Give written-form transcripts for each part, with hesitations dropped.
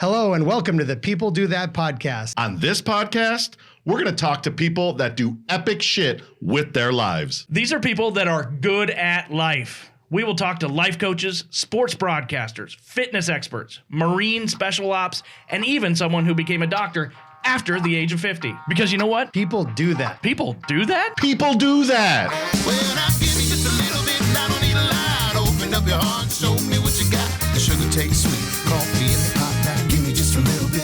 Hello and welcome to the People Do That podcast. On this podcast, we're going to talk to people that do epic shit with their lives. These are people that are good at life. We will talk to life coaches, sports broadcasters, fitness experts, Marine special ops, and even someone who became a doctor after the age of 50. Because you know what? People do that. People do that? People do that. Well, I give you just a little bit, I don't need a lot. Open up your heart, show me what you got. The sugar tastes sweet, coffee in the pot. Now give me just a little bit,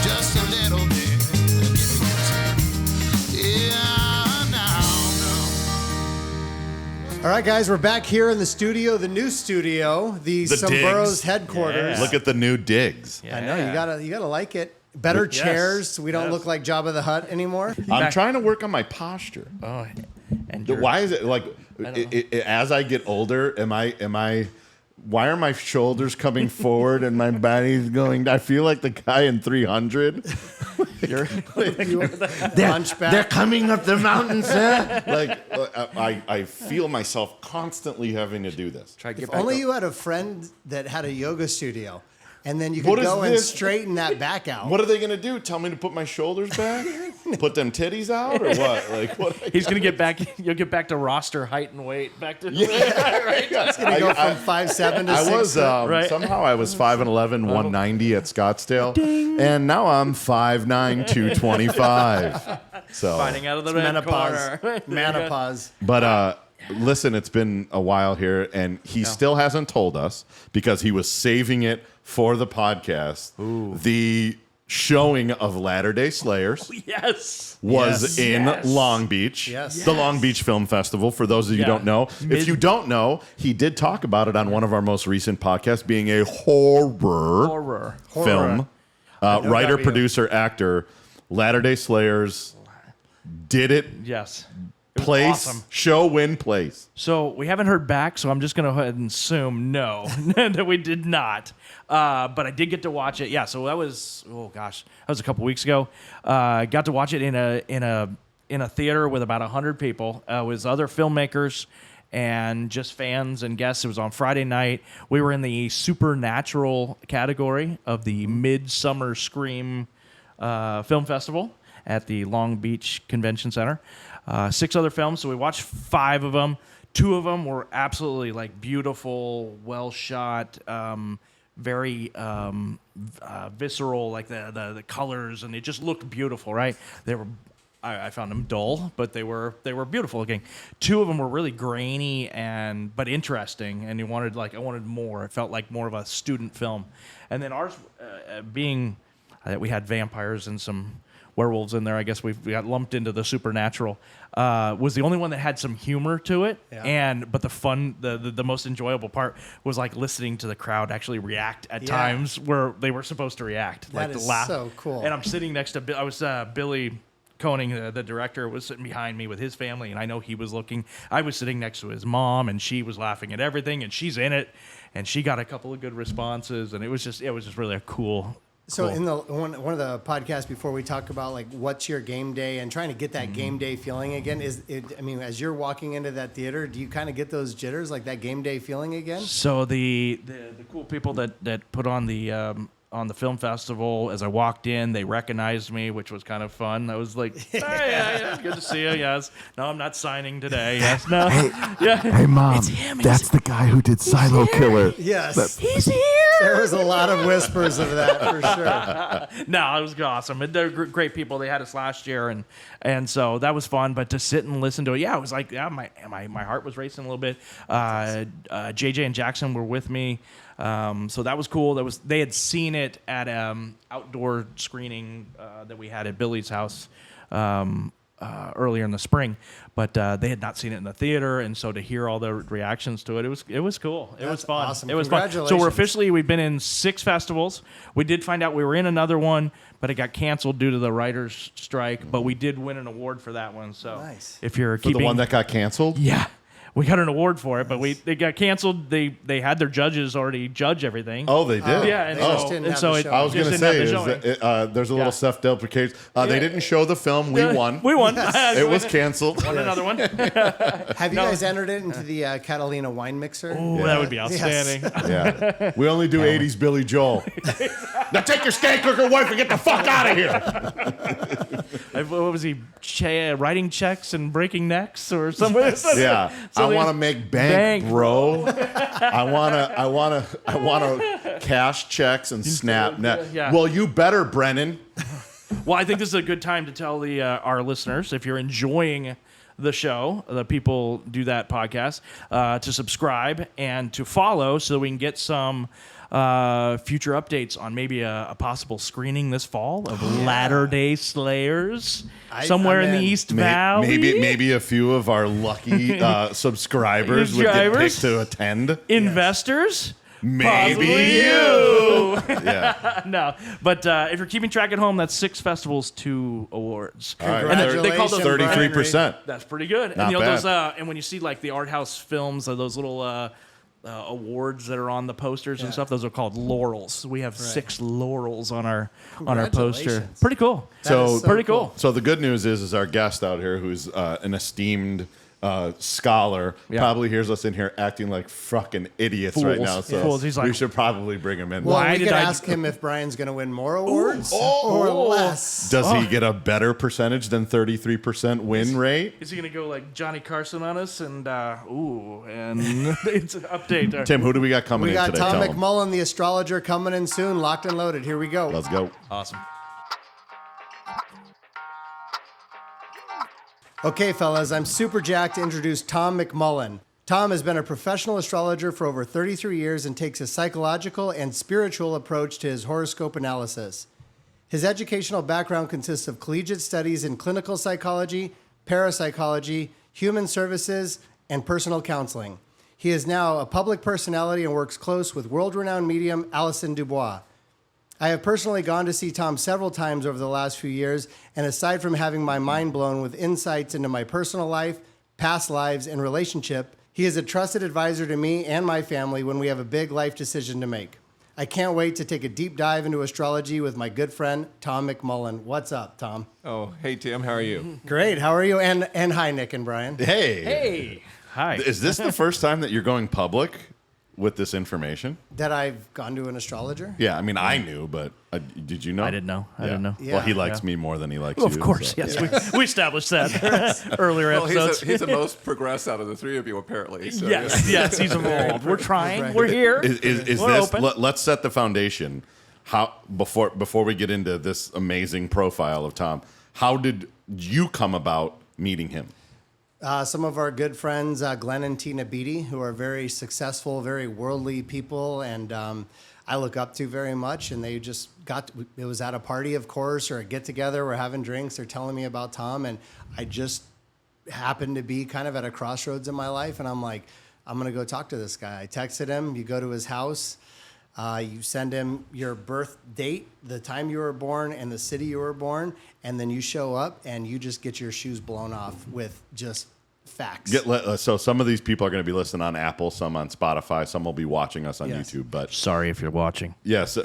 just a little bit. Give me just All right, guys, we're back here in the studio, the new studio, the Sombreros digs. headquarters. Look at the new digs. I know, you gotta like it. Better chairs, so we don't look like Jabba the Hutt anymore. I'm trying to work on my posture. Oh, and Why is it like as I get older, why are my shoulders coming forward and my body's going? I feel like the guy in 300. you're They're coming up the mountain, sir. I feel myself constantly having to do this. If only you had a friend that had a yoga studio, and then you could go and straighten that back out. What are they going to do? Tell me to put my shoulders back? Put them titties out or what? Like what? He's going to get back. You'll get back to roster height and weight. Back to right. It's going to go from 5'7" to 6 foot. Right. Somehow I was 5'11", 190 at Scottsdale, and now I'm 5'9", 225. So finding out of the red corner. Menopause. But listen, it's been a while here, and he still hasn't told us because he was saving it for the podcast. Ooh. The showing of Latter-day Slayers was in Long Beach. The Long Beach Film Festival, for those of you who don't know. If you don't know, he did talk about it on one of our most recent podcasts, being a horror film. Writer, producer, actor, Latter-day Slayers did it. Yes. Place, awesome. Show, win, place. So we haven't heard back, so I'm just going to go ahead and assume no, that we did not. But I did get to watch it. Yeah, so that was, that was a couple weeks ago. Got to watch it in a theater with about 100 people. With other filmmakers and just fans and guests. It was on Friday night. We were in the supernatural category of the Midsummer Scream Film Festival at the Long Beach Convention Center. 6 other films, so we watched 5 of them. 2 of them were absolutely like beautiful, well shot, very visceral, like the colors, and it just looked beautiful, right? They were, I found them dull, but they were beautiful looking. 2 of them were really grainy but interesting, and I wanted more. It felt like more of a student film. And then ours, being that we had vampires and some werewolves in there, I guess we got lumped into the supernatural, was the only one that had some humor to it. But the fun, the most enjoyable part was like listening to the crowd actually react at times where they were supposed to react. That is so cool. And I'm sitting next to, Billy Koenig, the director, was sitting behind me with his family, and I know he was looking. I was sitting next to his mom, and she was laughing at everything, and she's in it, and she got a couple of good responses, and it was just really a cool. So in one of the podcasts before, we talk about like what's your game day and trying to get that game day feeling again. As you're walking into that theater, do you kind of get those jitters, like that game day feeling again? So the cool people that put on the film festival, as I walked in, they recognized me, which was kind of fun. I was like, hey, good to see you. Yes. No, I'm not signing today. Yes. No. Hey, Mom, that's the guy who did Silo Killer. Yes. He's here. There was a lot of whispers of that for sure. No, it was awesome. And they're great people. They had us last year, and so that was fun. But to sit and listen to it, it was like, my heart was racing a little bit. JJ and Jackson were with me. So that was cool. They had seen it at outdoor screening that we had at Billy's house earlier in the spring, but they had not seen it in the theater, and so to hear all the reactions to it, it was cool. It was fun. Awesome. It was fun. So we've been in 6 festivals. We did find out we were in another one, but it got canceled due to the writers' strike. But we did win an award for that one. So nice. If you're for the one that got canceled, We got an award for it, but they got canceled. They had their judges already judge everything. Oh, they did? Yeah, and They just didn't have the show. I was going to just say, didn't have the showing. there's a little self-deprecation. They didn't show the film. We won. We won. It was canceled. Won another one. Have you guys entered it into the Catalina wine mixer? Oh, that would be outstanding. Yeah. We only do 80s Billy Joel. Now take your skank looker wife and get the fuck out of here. What was he? Writing checks and breaking necks or something? Yeah. I want to make bank, bro. I want to cash checks and snap net. Yeah. Well, you better, Brennan. Well, I think this is a good time to tell our listeners, if you're enjoying the show, the People Do That podcast, to subscribe and to follow so that we can get some future updates on maybe a possible screening this fall of Latter-day Slayers somewhere in the East Valley. Maybe a few of our lucky subscribers would get picked to attend. Investors. Maybe Possibly you. Yeah. No, but if you're keeping track at home, that's 6 festivals, 2 awards. All right. Congratulations, They called those Brian 33%. That's pretty good. Not and bad. those, and when you see like the art house films, those little awards that are on the posters and stuff, those are called laurels. We have 6 laurels on our poster. Congratulations. Pretty cool. So pretty cool. So the good news is our guest out here, who's an esteemed scholar, probably hears us in here acting like fucking idiots right now. So Fools. He's like, we should probably bring him in. Well, Why we did could I- ask him if Brian's going to win more awards or less. Does he get a better percentage than 33% win rate? Is he gonna go like Johnny Carson on us and it's an update? Tim, who do we got coming We in got today? Tom Tell him. McMullan, the astrologer, coming in soon, locked and loaded. Here we go. Let's go. Awesome. Okay, fellas, I'm super jacked to introduce Tom McMullan. Tom has been a professional astrologer for over 33 years and takes a psychological and spiritual approach to his horoscope analysis. His educational background consists of collegiate studies in clinical psychology, parapsychology, human services, and personal counseling. He is now a public personality and works close with world-renowned medium Alison Dubois. I have personally gone to see Tom several times over the last few years, and aside from having my mind blown with insights into my personal life, past lives, and relationship, he is a trusted advisor to me and my family when we have a big life decision to make. I can't wait to take a deep dive into astrology with my good friend, Tom McMullan. What's up, Tom? Oh, hey, Tim. How are you? Great. How are you? And hi, Nick and Brian. Hey. Hi. Is this the first time that you're going public with this information? That I've gone to an astrologer? Yeah, I mean, I knew, but did you know? I didn't know. I didn't know. Yeah. Well, he likes me more than he likes Well, you. of course, so. yes. We established that earlier Well, episodes. he's the most progressed out of the 3 of you, apparently. So, Yes, he's evolved. We're trying. We're here. Is We're this? open. Let's set the foundation. How before we get into this amazing profile of Tom, how did you come about meeting him? Some of our good friends, Glenn and Tina Beatty, who are very successful, very worldly people, and I look up to very much. And they just it was at a party, of course, or a get-together. We're having drinks. They're telling me about Tom, and I just happened to be kind of at a crossroads in my life, and I'm like, I'm going to go talk to this guy. I texted him. You go to his house. You send him your birth date, the time you were born, and the city you were born, and then you show up, and you just get your shoes blown off with just facts. So some of these people are going to be listening on Apple, some on Spotify, some will be watching us on Yes. YouTube. But Sorry if you're watching. yes,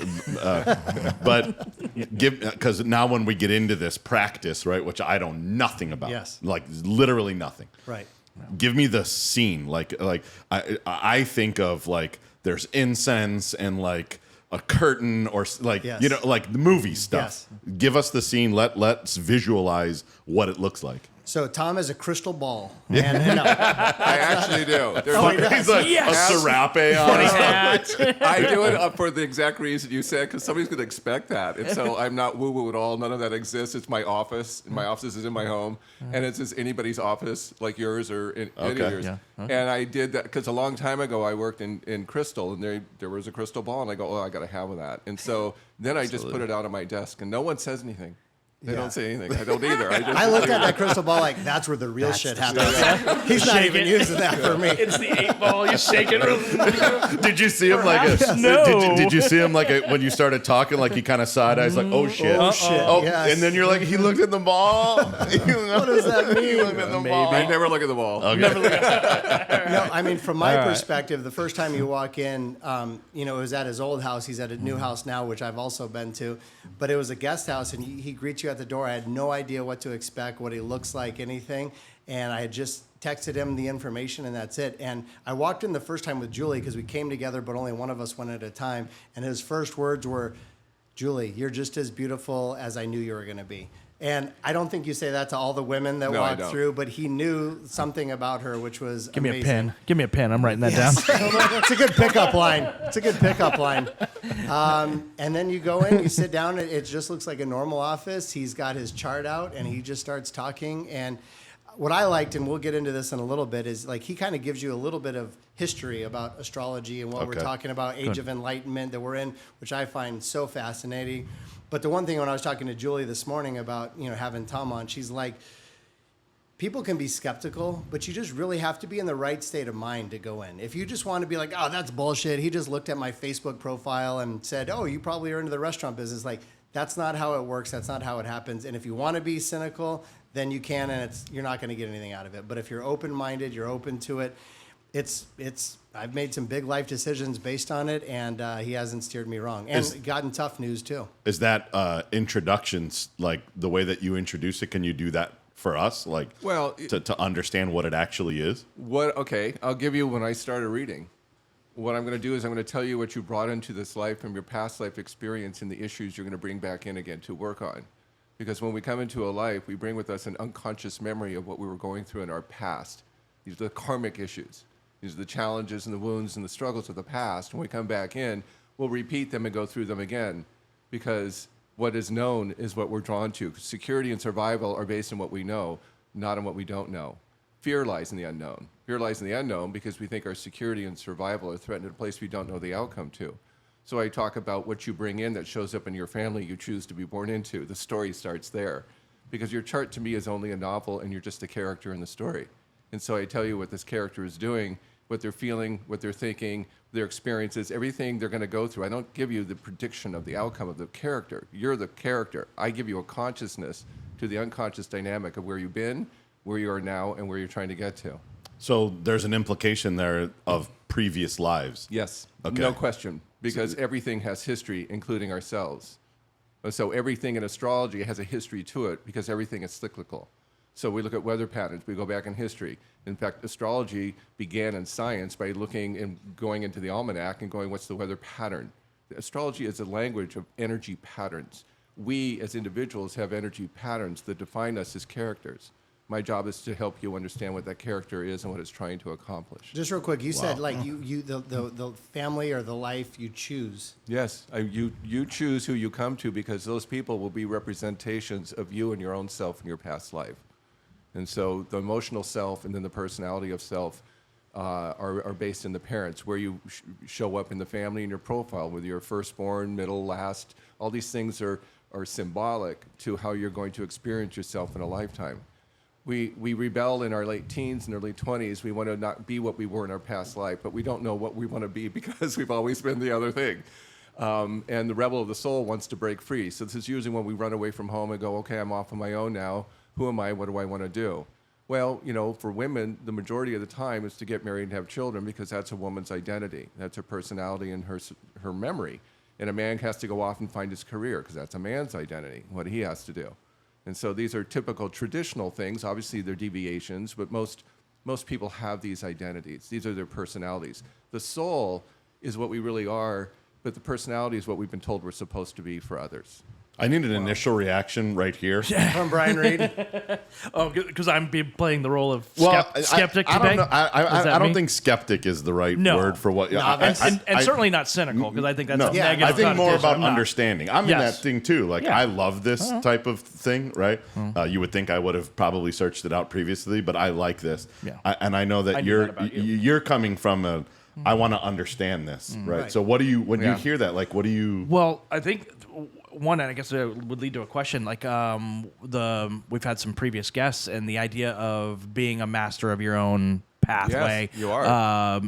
but because now when we get into this practice, right, which I know nothing about, Yes. like literally nothing. Right. Give me the scene. Like I think of like there's incense and like a curtain or like Yes. you know like the movie stuff. Yes. Give us the scene. Let's visualize what it looks like. So Tom has a crystal ball. And, no, I actually do. He's like Yes. a serape on. I do it for the exact reason you said, because somebody's going to expect that. And so I'm not woo-woo at all. None of that exists. It's my office. My office is in my home. And it's just anybody's office, like yours or any of yours. Yeah. And I did that because a long time ago I worked in crystal, and there was a crystal ball, and I go, oh, I got to have that. And so then I just put it out on my desk, and no one says anything. They don't say anything. I don't either. I looked at that crystal ball like, that's where the real shit happens. He's not even using that for me. It's the 8 ball. You shake it. Did you see him No. Did you see him when you started talking, like he kind of side eyes, like, oh shit, Oh, yes. and then you're like, he looked at the ball. What does that mean? He looked at the ball. I never look at the ball. Okay. No, I mean, from my perspective, the first time you walk in, it was at his old house. He's at a new house now, which I've also been to. But it was a guest house, and he greets you at the door. I had no idea what to expect, what he looks like, anything. And I had just texted him the information, and that's it. And I walked in the first time with Julie because we came together, but only one of us went at a time. And his first words were, Julie, you're just as beautiful as I knew you were going to be. And I don't think you say that to all the women that walk through, but he knew something about her, which was Give me amazing. a pen. Give me a pen. I'm writing that down. It's a good pickup line. And then you go in, you sit down. It just looks like a normal office. He's got his chart out, and he just starts talking. And what I liked, and we'll get into this in a little bit, is like he kind of gives you a little bit of history about astrology and what we're talking about, Age of Enlightenment that we're in, which I find so fascinating. But the one thing when I was talking to Julie this morning about, having Tom on, she's like, people can be skeptical, but you just really have to be in the right state of mind to go in. If you just want to be like, oh, that's bullshit. He just looked at my Facebook profile and said, oh, you probably are into the restaurant business. Like, that's not how it works. That's not how it happens. And if you want to be cynical, then you can, and you're not going to get anything out of it. But if you're open-minded, you're open to it, I've made some big life decisions based on it, and he hasn't steered me wrong. And gotten tough news, too. Is that introductions, like the way that you introduce it, can you do that for us? Like, well, to understand what it actually is? Okay, I'll give you when I started reading. What I'm going to do is I'm going to tell you what you brought into this life from your past life experience and the issues you're going to bring back in again to work on. Because when we come into a life, we bring with us an unconscious memory of what we were going through in our past. These are the karmic issues. These are the challenges and the wounds and the struggles of the past. When we come back in, we'll repeat them and go through them again, because what is known is what we're drawn to. Security and survival are based on what we know, not on what we don't know. Fear lies in the unknown. Fear lies in the unknown because we think our security and survival are threatened in a place we don't know the outcome to. So I talk about what you bring in that shows up in your family you choose to be born into. The story starts there, because your chart to me is only a novel and you're just a character in the story. And so I tell you what this character is doing, what they're feeling, what they're thinking, their experiences, everything they're going to go through. I don't give you the prediction of the outcome of the character. You're the character. I give you a consciousness to the unconscious dynamic of where you've been, where you are now, and where you're trying to get to. So there's an implication there of previous lives. Yes, Okay. no question, because everything has history, including ourselves. So everything in astrology has a history to it because everything is cyclical. So we look at weather patterns. We go back in history. In fact, astrology began in science by looking and going into the almanac and going, what's the weather pattern? Astrology is a language of energy patterns. We, as individuals, have energy patterns that define us as characters. My job is to help you understand what that character is and what it's trying to accomplish. Just real quick, you said like the family or the life you choose. Yes, you choose who you come to, because those people will be representations of you and your own self in your past life. And so the emotional self and then the personality of self are based in the parents, where you show up in the family and your profile, whether you're firstborn, middle, last. All these things are symbolic to how you're going to experience yourself in a lifetime. We rebel in our late teens and early 20s. We want to not be what we were in our past life, but we don't know what we want to be because we've always been the other thing. And the rebel of the soul wants to break free. So this is usually when we run away from home and go, okay, I'm off on my own now. Who am I? What do I want to do? Well, for women, the majority of the time is to get married and have children, because that's a woman's identity. That's her personality and her memory. And a man has to go off and find his career, because that's a man's identity, what he has to do. And so these are typical traditional things. Obviously, they're deviations, but most people have these identities. These are their personalities. The soul is what we really are, but the personality is what we've been told we're supposed to be for others. I need an initial reaction right here. From Brian Reid. Oh, because I'm playing the role of skeptic I today? don't know. I don't think skeptic is the right word for what. And certainly not cynical, because I think that's a negative I think more about connotation. understanding. I'm in that thing too. Like, Yeah. I love this type of thing, right? You would think I would have probably searched it out previously, but I like this. Yeah. And I know that I knew that about you. you're coming from a, I want to understand this, right? So what do you, when you hear that, like, what do you... Well, I think one, and I guess it would lead to a question. Like we've had some previous guests, and the idea of being a master of your own pathway. Yes, you are.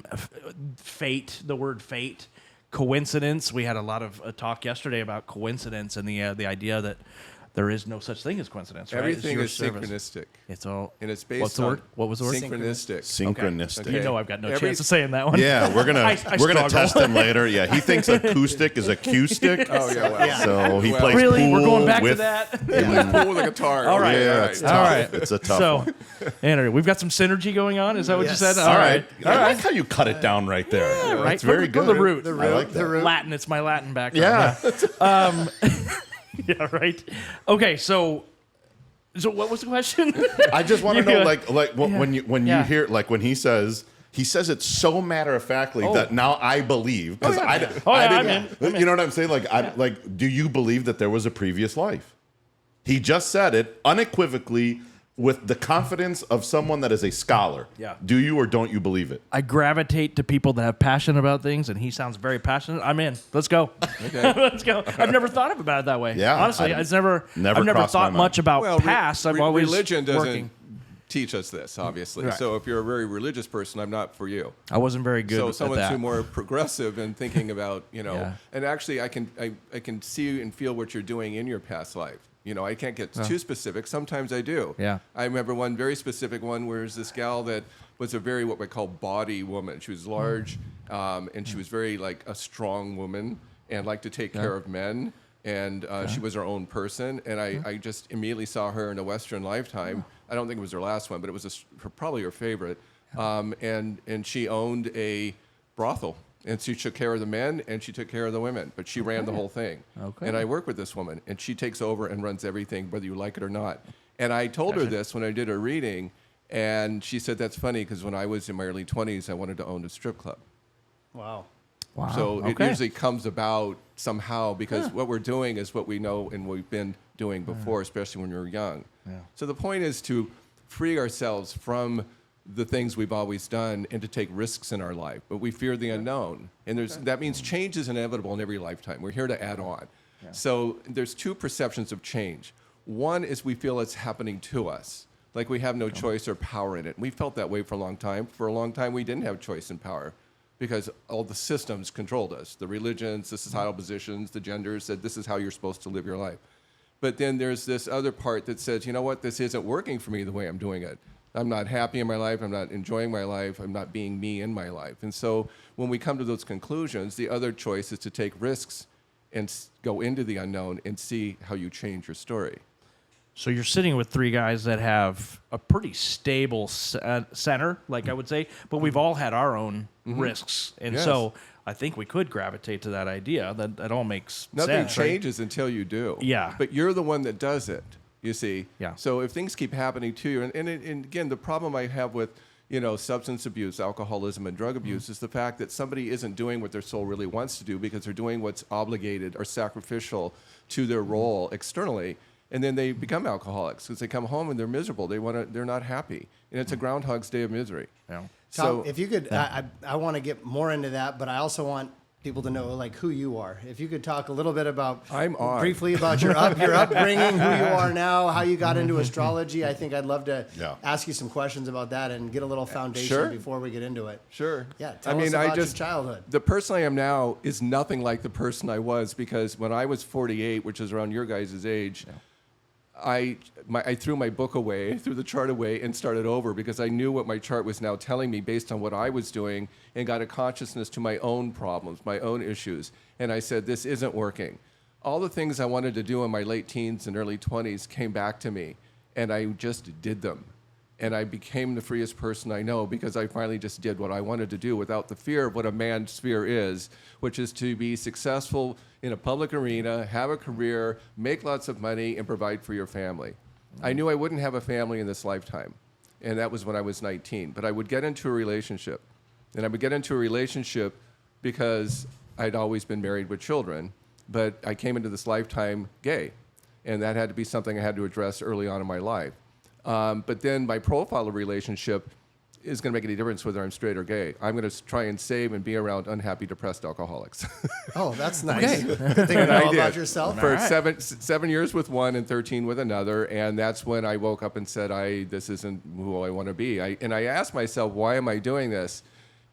Fate. The word fate. Coincidence. We had a lot of talk yesterday about coincidence and the idea that there is no such thing as coincidence. Right? Everything It's is your service. synchronistic. It's all. And it's based What's the on word? What was the word? synchronistic. Synchronistic. Okay. You know I've got no Every- chance of saying that one. Yeah, we're gonna I we're gonna struggle. test him later. Yeah, he thinks acoustic is acoustic. Oh yeah, well, So he Well, plays Really? pool We're going back with, to that? he plays pool with a guitar. All right. Yeah, all it's right. tough. All right. It's a tough So, one. anyway, we've got some synergy going on. Is that what Yes. you said? All right. All I right. like how you cut it down right there. Yeah, right. That's very From good. the root. The I root. like that. The root. Latin. It's my Latin background. Yeah. Yeah, right. Okay, so what was the question? I just want to know, Yeah. like when you Yeah. hear, like when he says it so matter of factly that now I believe, because I didn't. I'm in. You know what I'm saying? Like, do you believe that there was a previous life? He just said it unequivocally with the confidence of someone that is a scholar. Yeah. Do you or don't you believe it? I gravitate to people that have passion about things, and he sounds very passionate. I'm in. Let's go. Let's go. I've never thought about it that way. Yeah, honestly, I've never crossed my thought mind. much about Well, past. I've always religion doesn't working. teach us this, obviously. Right. So if you're a very religious person, I'm not for you. I wasn't very good So at someone that. who's more progressive and thinking about, Yeah. and actually I can see and feel what you're doing in your past life. I can't get too specific. Sometimes I do. Yeah. I remember one very specific one where there's this gal that was a very what we call body woman. She was large, and she was very like a strong woman and liked to take care of men. And she was her own person. And I just immediately saw her in a Western lifetime. I don't think it was her last one, but it was probably her favorite. And she owned a brothel. And she took care of the men and she took care of the women, but she ran the whole thing. Okay. And I work with this woman, and she takes over and runs everything, whether you like it or not. And I told her this when I did her reading, and she said, that's funny, because when I was in my early 20s, I wanted to own a strip club. Wow. Wow. So it Okay. usually comes about somehow, because what we're doing is what we know and we've been doing before, especially when we were young. So the point is to free ourselves from the things we've always done and to take risks in our life. But we fear the unknown. And that means change is inevitable in every lifetime. We're here to add on. So there's two perceptions of change. One is we feel it's happening to us, like we have no choice or power in it. And we felt that way for a long time. For a long time, we didn't have choice and power because all the systems controlled us. The religions, the societal positions, the genders said this is how you're supposed to live your life. But then there's this other part that says, you know what, this isn't working for me the way I'm doing it. I'm not happy in my life. I'm not enjoying my life. I'm not being me in my life. And so when we come to those conclusions, the other choice is to take risks and go into the unknown and see how you change your story. So you're sitting with three guys that have a pretty stable center, like I would say, but we've all had our own risks. And Yes. so I think we could gravitate to that idea. That all makes Nothing sense. right? changes until you do. Yeah. But you're the one that does it, you see. Yeah. So if things keep happening to you, and again, the problem I have with substance abuse, alcoholism, and drug abuse is the fact that somebody isn't doing what their soul really wants to do because they're doing what's obligated or sacrificial to their role externally, and then they become alcoholics because they come home and they're miserable. They're not happy, and it's a Groundhog's Day of misery. Yeah. Tom, if you could, I want to get more into that, but I also want people to know like who you are. If you could talk a little bit about briefly about your upbringing, who you are now, how you got into astrology. I think I'd love to ask you some questions about that and get a little foundation before we get into it. Sure. Yeah. Tell us about your childhood. The person I am now is nothing like the person I was because when I was 48, which is around your guys' age, I threw my book away, threw the chart away, and started over because I knew what my chart was now telling me based on what I was doing and got a consciousness to my own problems, my own issues. And I said, this isn't working. All the things I wanted to do in my late teens and early 20s came back to me, and I just did them. And I became the freest person I know because I finally just did what I wanted to do without the fear of what a man's fear is, which is to be successful in a public arena, have a career, make lots of money, and provide for your family. I knew I wouldn't have a family in this lifetime, and that was when I was 19. But I would get into a relationship, and I would get into a relationship because I'd always been married with children, but I came into this lifetime gay, and that had to be something I had to address early on in my life. But then my profile of relationship is going to make any difference whether I'm straight or gay. I'm going to try and save and be around unhappy, depressed alcoholics. Oh, that's nice. Good thing to know about yourself. For 7 years with one and 13 with another, and that's when I woke up and said, this isn't who I want to be. And I asked myself, why am I doing this?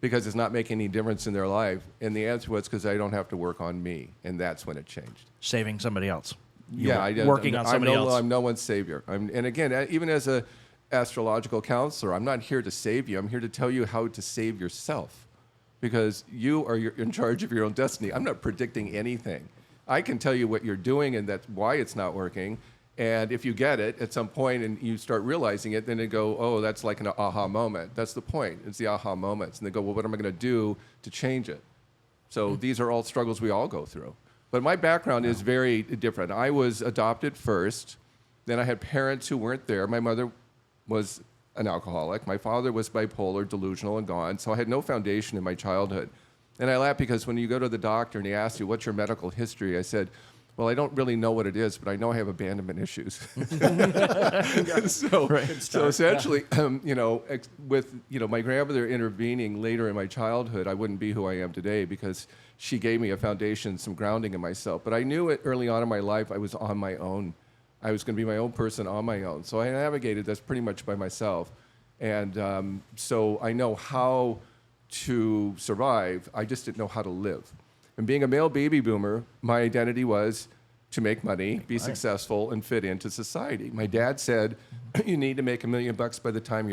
Because it's not making any difference in their life. And the answer was because I don't have to work on me, and that's when it changed. Saving somebody else. Working on somebody else. I'm no one's savior. And again, even as a astrological counselor, I'm not here to save you. I'm here to tell you how to save yourself, because you are in charge of your own destiny. I'm not predicting anything. I can tell you what you're doing and that's why it's not working. And if you get it at some point and you start realizing it, then they go, oh, that's like an aha moment. That's the point. It's the aha moments. And they go, well, what am I going to do to change it? So these are all struggles we all go through. But my background is very different. I was adopted first. Then I had parents who weren't there. My mother was an alcoholic. My father was bipolar, delusional, and gone. So I had no foundation in my childhood. And I laugh because when you go to the doctor and he asks you, what's your medical history? I said, well, I don't really know what it is, but I know I have abandonment issues. So essentially, with my grandmother intervening later in my childhood, I wouldn't be who I am today because she gave me a foundation, some grounding in myself. But I knew it early on in my life I was on my own. I was going to be my own person on my own. So I navigated this pretty much by myself. And so I know how to survive. I just didn't know how to live. And being a male baby boomer, my identity was to make money, be successful, and fit into society. My dad said, you need to make $1 million by the time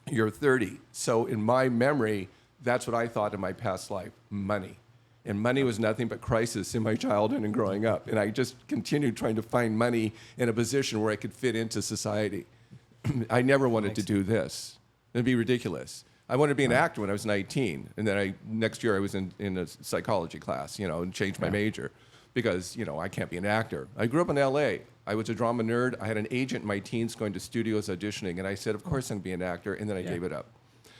you're 30. So in my memory, that's what I thought in my past life, money. And money was nothing but crisis in my childhood and growing up. And I just continued trying to find money in a position where I could fit into society. I never wanted to do this. It'd be ridiculous. I wanted to be an actor when I was 19. And then next year I was in a psychology class, and changed my major because, I can't be an actor. I grew up in LA. I was a drama nerd. I had an agent in my teens going to studios auditioning. And I said, of course I'm going to be an actor. And then I gave it up.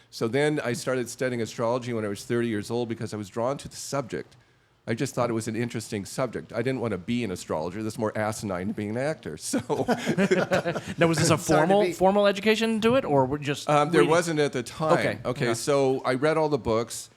So then I started studying astrology when I was 30 years old because I was drawn to the subject. I just thought it was an interesting subject. I didn't want to be an astrologer. That's more asinine than being an actor. So now, was this a formal education to it, or just there wasn't at the time. Okay. So I read all the books,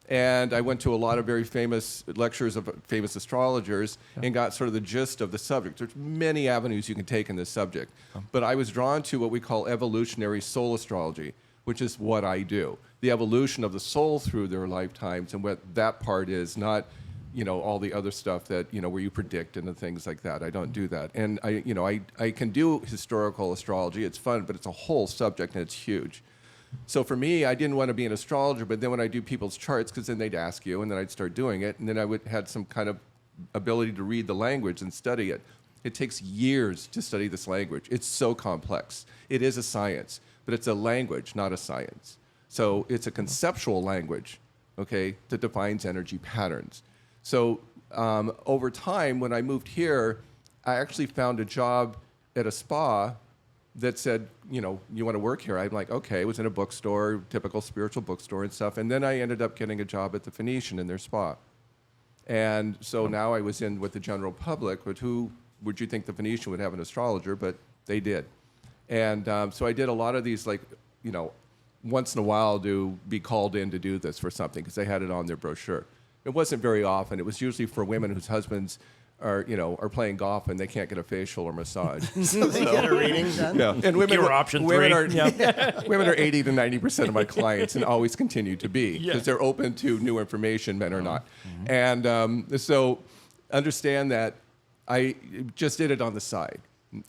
and I went to a lot of very famous lectures of famous astrologers and got sort of the gist of the subject. There's many avenues you can take in this subject, but I was drawn to what we call evolutionary soul astrology, which is what I do. The evolution of the soul through their lifetimes and what that part is, not, all the other stuff that, where you predict and the things like that. I don't do that. And I can do historical astrology. It's fun, but it's a whole subject and it's huge. So for me, I didn't want to be an astrologer, but then when I do people's charts, because then they'd ask you, and then I'd start doing it, and then I would had some kind of ability to read the language and study it. It takes years to study this language. It's so complex. It is a science. But it's a language, not a science. So it's a conceptual language, that defines energy patterns. So over time, when I moved here, I actually found a job at a spa that said, you want to work here? I'm like, okay. It was in a bookstore, typical spiritual bookstore and stuff. And then I ended up getting a job at the Phoenician in their spa. And so now I was in with the general public, but who would you think the Phoenician would have an astrologer? But they did. And so I did a lot of these, once in a while to be called in to do this for something because they had it on their brochure. It wasn't very often. It was usually for women whose husbands are playing golf and they can't get a facial or massage. So they get a reading done? Yeah. And women are 80 to 90% of my clients and always continue to be because they're open to new information, men are not. And so understand that I just did it on the side.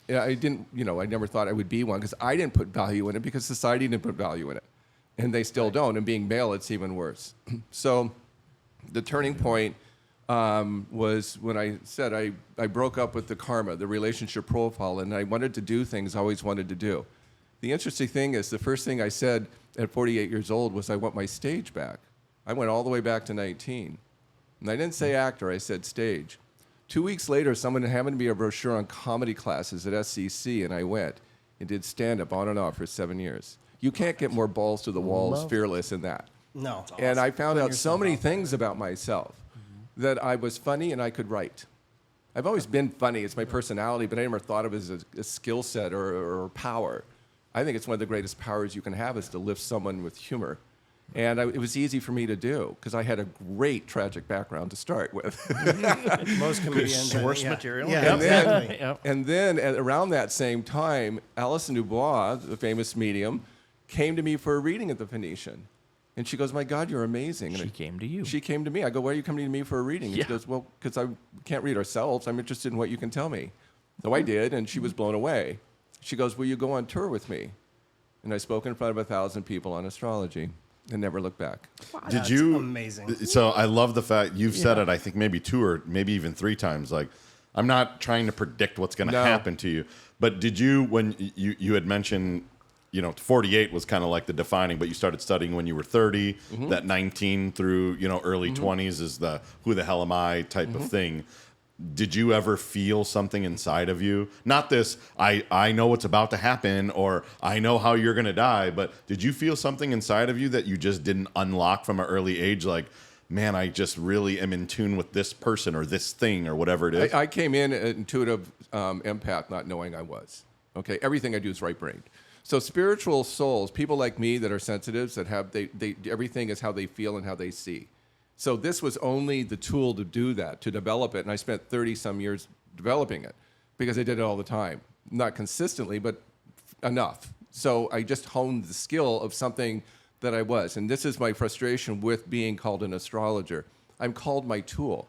I didn't, I never thought I would be one because I didn't put value in it because society didn't put value in it. And they still don't. And being male, it's even worse. So the turning point was when I said I broke up with the karma, the relationship profile, and I wanted to do things I always wanted to do. The interesting thing is the first thing I said at 48 years old was I want my stage back. I went all the way back to 19. And I didn't say actor, I said stage. 2 weeks later, someone handed me a brochure on comedy classes at SCC, and I went and did stand-up on and off for 7 years. You can't get more balls to the walls, fearless than that. No. And I found out so many things about myself that I was funny and I could write. I've always been funny. It's my personality, but I never thought of it as a skill set or power. I think it's one of the greatest powers you can have is to lift someone with humor. And it was easy for me to do because I had a great tragic background to start with. Most comedians. Source material. Yeah, And then, exactly. Yep. and then around that same time, Alison Dubois, the famous medium, came to me for a reading at the Phoenician. And she goes, my God, you're amazing. And She came to you. She came to me. I go, why are you coming to me for a reading? And Yeah. she goes, well, because I can't read ourselves. I'm interested in what you can tell me. So I did, and she was blown away. She goes, will you go on tour with me? And I spoke in front of 1,000 people on astrology and never looked back. Did you? Amazing. So I love the fact you've said it. I think maybe 2 or maybe even 3 times. Like, I'm not trying to predict what's going to No. happen to you, but did you when you had mentioned, 48 was kind of like the defining, but you started studying when you were 30. Mm-hmm. That 19 through early 20s is the who the hell am I type Mm-hmm. of thing. Did you ever feel something inside of you? Not this, I know what's about to happen or I know how you're going to die, but did you feel something inside of you that you just didn't unlock from an early age? Like, man, I just really am in tune with this person or this thing or whatever it is. I came in an intuitive empath, not knowing I was. Okay, everything I do is right-brained. So spiritual souls, people like me that are sensitives, that have they everything is how they feel and how they see. So this was only the tool to do that, to develop it, and I spent 30-some years developing it because I did it all the time, not consistently, but enough. So I just honed the skill of something that I was, and this is my frustration with being called an astrologer. I'm called my tool.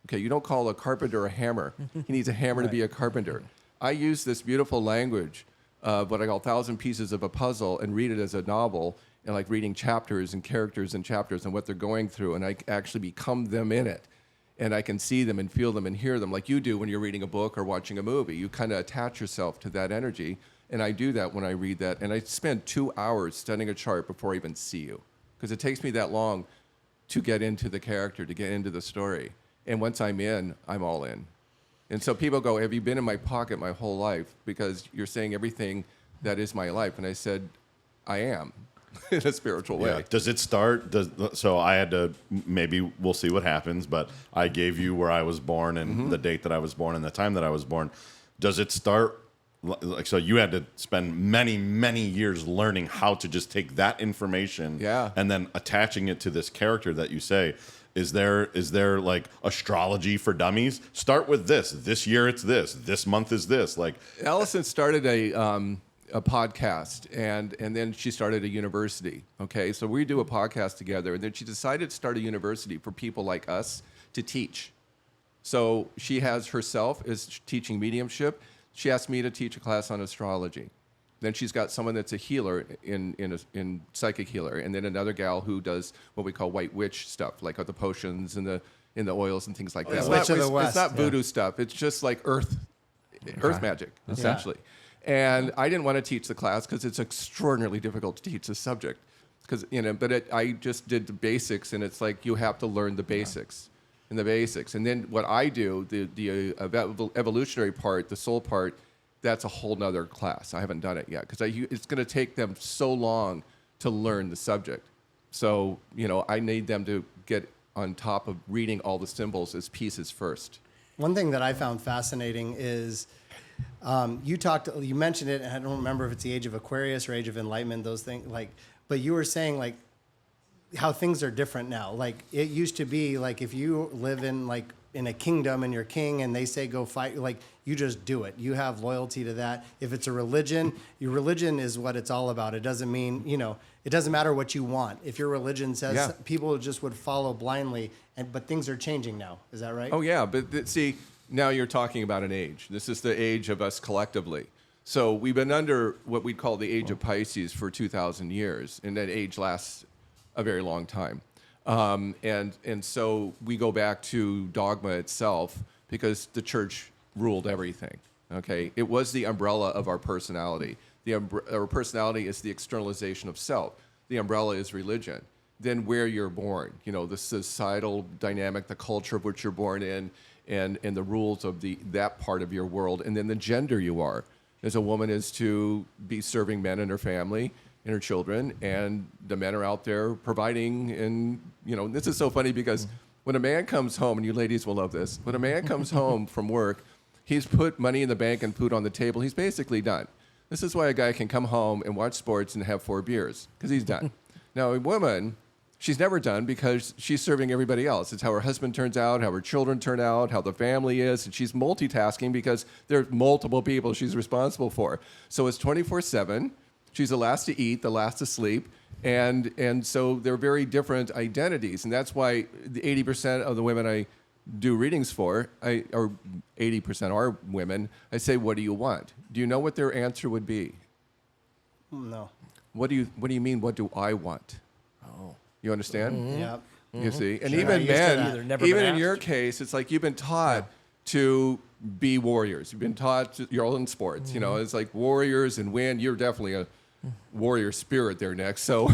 Okay, you don't call a carpenter a hammer. He needs a hammer to be a carpenter. I use this beautiful language of what I call 1,000 pieces of a puzzle and read it as a novel and like reading chapters and characters and chapters and what they're going through, and I actually become them in it. And I can see them and feel them and hear them like you do when you're reading a book or watching a movie. You kind of attach yourself to that energy, and I do that when I read that. And I spend 2 hours studying a chart before I even see you because it takes me that long to get into the character, to get into the story. And once I'm in, I'm all in. And so people go, have you been in my pocket my whole life? Because you're saying everything that is my life. And I said, I am in a spiritual way. Yeah. Does it start? So I had to, maybe we'll see what happens, but I gave you where I was born and the date that I was born and the time that I was born. Does it start? Like, so you had to spend many, many years learning how to just take that information and then attaching it to this character that you say. Is there like astrology for dummies? Start with this. This year it's this. This month is this. Like Alison started a podcast and then she started a university. Okay, so we do a podcast together, and then she decided to start a university for people like us to teach. So she has herself is teaching mediumship. She asked me to teach a class on astrology. Then she's got someone that's a healer in psychic healer, and then another gal who does what we call white witch stuff, like the potions and the oils and things like that. Witch of the West, It's not voodoo stuff. It's just like earth magic, essentially. And I didn't want to teach the class because it's extraordinarily difficult to teach this subject. I just did the basics, and it's like you have to learn the basics. And the basics. And then what I do, the evolutionary part, the soul part, that's a whole nother class. I haven't done it yet because it's going to take them so long to learn the subject. So, I need them to get on top of reading all the symbols as pieces first. One thing that I found fascinating is you mentioned it, and I don't remember if it's the age of Aquarius or age of Enlightenment, those things, but you were saying how things are different now. Like it used to be like if you live in a kingdom and you're king and they say go fight, you just do it. You have loyalty to that. If it's a religion, your religion is what it's all about. It doesn't mean, it doesn't matter what you want. If your religion says people just would follow blindly, but things are changing now. Is that right? Oh, yeah. But see, now you're talking about an age. This is the age of us collectively. So we've been under what we call the age of Pisces for 2,000 years, and that age lasts a very long time. And so we go back to dogma itself because the church ruled everything. Okay, it was the umbrella of our personality. Our personality is the externalization of self. The umbrella is religion. Then where you're born, the societal dynamic, the culture of which you're born in, and the rules of that part of your world, and then the gender you are. As a woman is to be serving men and her family and her children, and the men are out there providing. And this is so funny because when a man comes home, and you ladies will love this, when a man comes home from work, he's put money in the bank and food on the table. He's basically done. This is why a guy can come home and watch sports and have 4 beers, because he's done. Now, a woman, she's never done because she's serving everybody else. It's how her husband turns out, how her children turn out, how the family is, and she's multitasking because there are multiple people she's responsible for. So it's 24/7. She's the last to eat, the last to sleep, and so they're very different identities, and that's why the 80% of the women I do readings for, or 80% are women, I say, what do you want? Do you know what their answer would be? No. What do you mean, what do I want? Oh. You understand? Mm-hmm. Yeah. You see? And Sure. even Not used to men, that. even in your case, it's like you've been taught to be warriors. You've been taught, you're all in sports, you know, it's like warriors and win. You're definitely a warrior spirit there next. So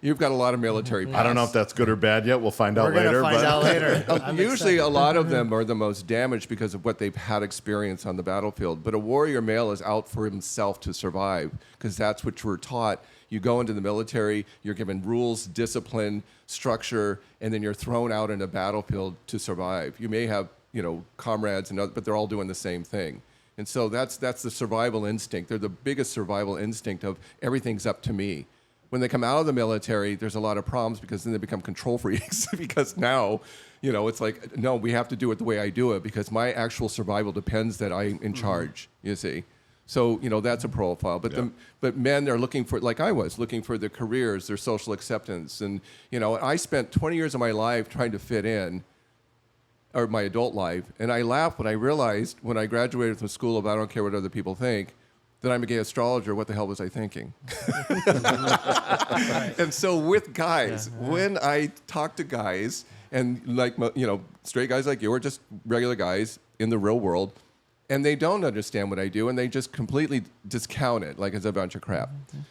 you've got a lot of military past. I don't know if that's good or bad yet. We'll find out We're later. gonna find out later. I'm Usually excited. a lot of them are the most damaged because of what they've had experience on the battlefield. But a warrior male is out for himself to survive because that's what we're taught. You go into the military, you're given rules, discipline, structure, and then you're thrown out in a battlefield to survive. You may have, comrades, but they're all doing the same thing. And so that's the survival instinct. They're the biggest survival instinct of everything's up to me. When they come out of the military, there's a lot of problems because then they become control freaks because now, it's like, no, we have to do it the way I do it because my actual survival depends that I'm in charge, you see. So, that's a profile. But but men are looking for, like I was, looking for their careers, their social acceptance. And, I spent 20 years of my life trying to fit in, or my adult life. And I laughed when I realized when I graduated from school of I don't care what other people think, that I'm a gay astrologer. What the hell was I thinking? And so with guys, when I talk to guys, and like, straight guys like you, or just regular guys in the real world, and they don't understand what I do, and they just completely discount it like it's a bunch of crap.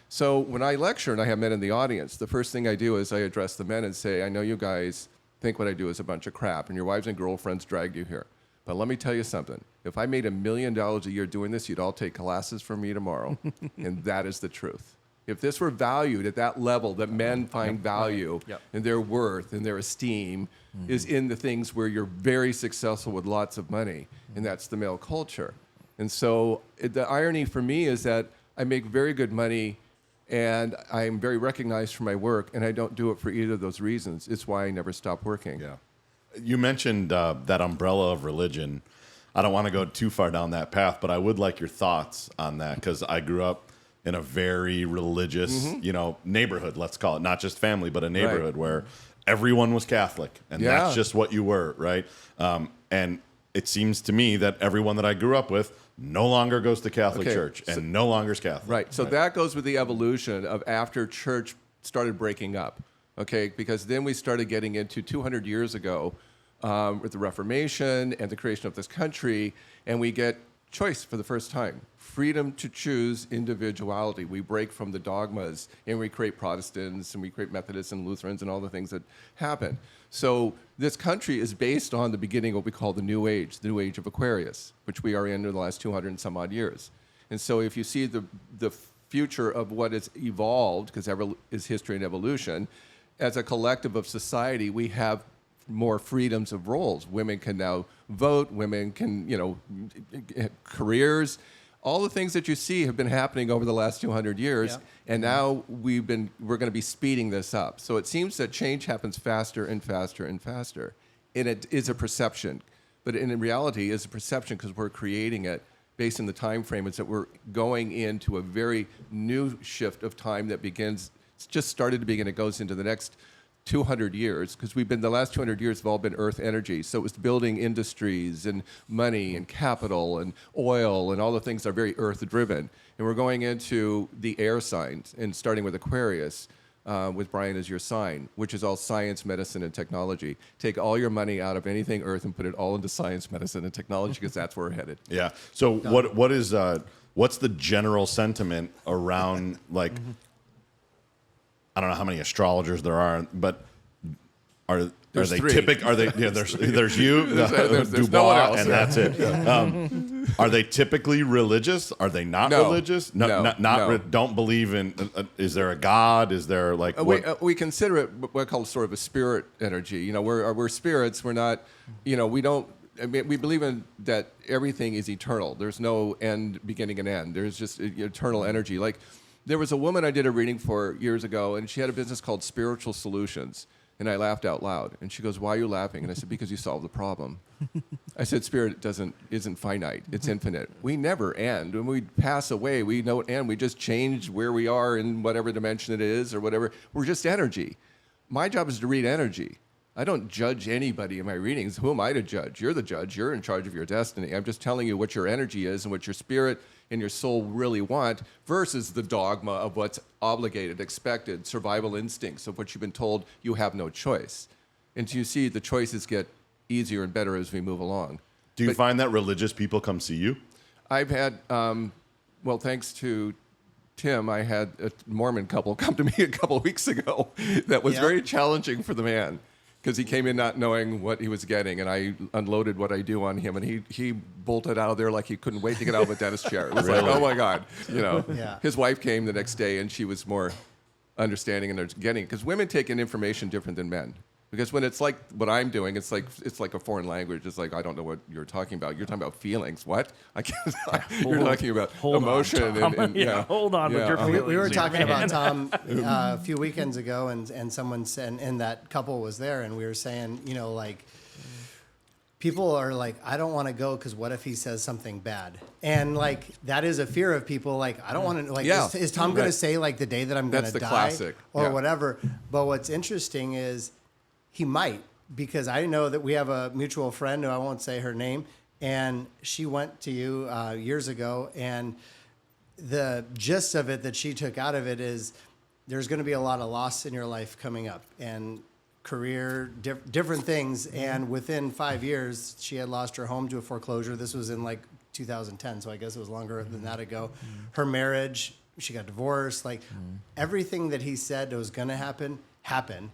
So when I lecture and I have men in the audience, the first thing I do is I address the men and say, I know you guys think what I do is a bunch of crap, and your wives and girlfriends dragged you here. But let me tell you something. If I made $1 million a year doing this, you'd all take classes from me tomorrow. And that is the truth. If this were valued at that level, that men find value and their worth and their esteem is in the things where you're very successful with lots of money, and that's the male culture. And so the irony for me is that I make very good money and I'm very recognized for my work, and I don't do it for either of those reasons. It's why I never stop working. Yeah. You mentioned that umbrella of religion. I don't want to go too far down that path, but I would like your thoughts on that because I grew up in a very religious, neighborhood, let's call it. Not just family, but a neighborhood where everyone was Catholic, and that's just what you were, right? And it seems to me that everyone that I grew up with no longer goes to Catholic church and no longer is Catholic. Right. So that goes with the evolution of after church started breaking up. Okay, because then we started getting into 200 years ago with the Reformation and the creation of this country, and we get choice for the first time. Freedom to choose individuality. We break from the dogmas, and we create Protestants, and we create Methodists and Lutherans and all the things that happen. So this country is based on the beginning of what we call the New Age of Aquarius, which we are in the last 200 and some odd years. And so if you see the future of what has evolved, because is history and evolution, as a collective of society, we have more freedoms of roles. Women can now vote. Women can, careers. All the things that you see have been happening over the last 200 years, and now we're going to be speeding this up. So it seems that change happens faster and faster and faster, and it is a perception. But in reality, it's a perception because we're creating it based on the time frame. It's that we're going into a very new shift of time that begins. It's just started to begin. It goes into the next 200 years, because the last 200 years have all been earth energy. So it was building industries and money and capital and oil and all the things that are very earth driven. And we're going into the air signs, and starting with Aquarius, with Brian as your sign, which is all science, medicine, and technology. Take all your money out of anything earth and put it all into science, medicine, and technology, because that's where we're headed. Yeah. So what's the general sentiment around, like, I don't know how many astrologers there are, but there's you, there's Dubois, no one else. and that's it. Are they typically religious? Are they not religious? No. Don't believe in. Is there a God? Is there like we consider it what I call sort of a spirit energy. We're spirits. We're not. We don't. I mean, we believe in that everything is eternal. There's no end, beginning, and end. There's just eternal energy. Like, there was a woman I did a reading for years ago, and she had a business called Spiritual Solutions. And I laughed out loud. And she goes, "Why are you laughing?" And I said, "Because you solved the problem." I said, "Spirit isn't finite. It's infinite. We never end. When we pass away, we don't end. We just change where we are in whatever dimension it is or whatever. We're just energy. My job is to read energy. I don't judge anybody in my readings. Who am I to judge? You're the judge. You're in charge of your destiny. I'm just telling you what your energy is and what your spirit and your soul really want versus the dogma of what's obligated, expected, survival instincts of what you've been told you have no choice." And so you see the choices get easier and better as we move along. Do you find that religious people come see you? I've had, well, thanks to Tim, I had a Mormon couple come to me a couple of weeks ago that was very challenging for the man. Because he came in not knowing what he was getting, and I unloaded what I do on him, and he bolted out of there like he couldn't wait to get out of a dentist chair. It was like, oh my God, His wife came the next day, and she was more understanding and getting, because women take in information different than men. Because when it's like what I'm doing, it's like a foreign language. It's like, I don't know what you're talking about. You're talking about feelings. What? I can't. You're talking about emotion. Hold on with your feelings. We were talking about Tom a few weekends ago, and someone said, and that couple was there, and we were saying, like, people are like, I don't want to go because what if he says something bad? And like, that is a fear of people. Like, I don't want to, like, is Tom going to say like the day that I'm going to die? That's the classic. Or whatever. But what's interesting is, he might, because I know that we have a mutual friend who I won't say her name, and she went to you years ago, and the gist of it that she took out of it is there's going to be a lot of loss in your life coming up, and career, different things, and within 5 years, she had lost her home to a foreclosure. This was in like 2010, so I guess it was longer than that ago. Her marriage, she got divorced, like everything that he said was going to happen.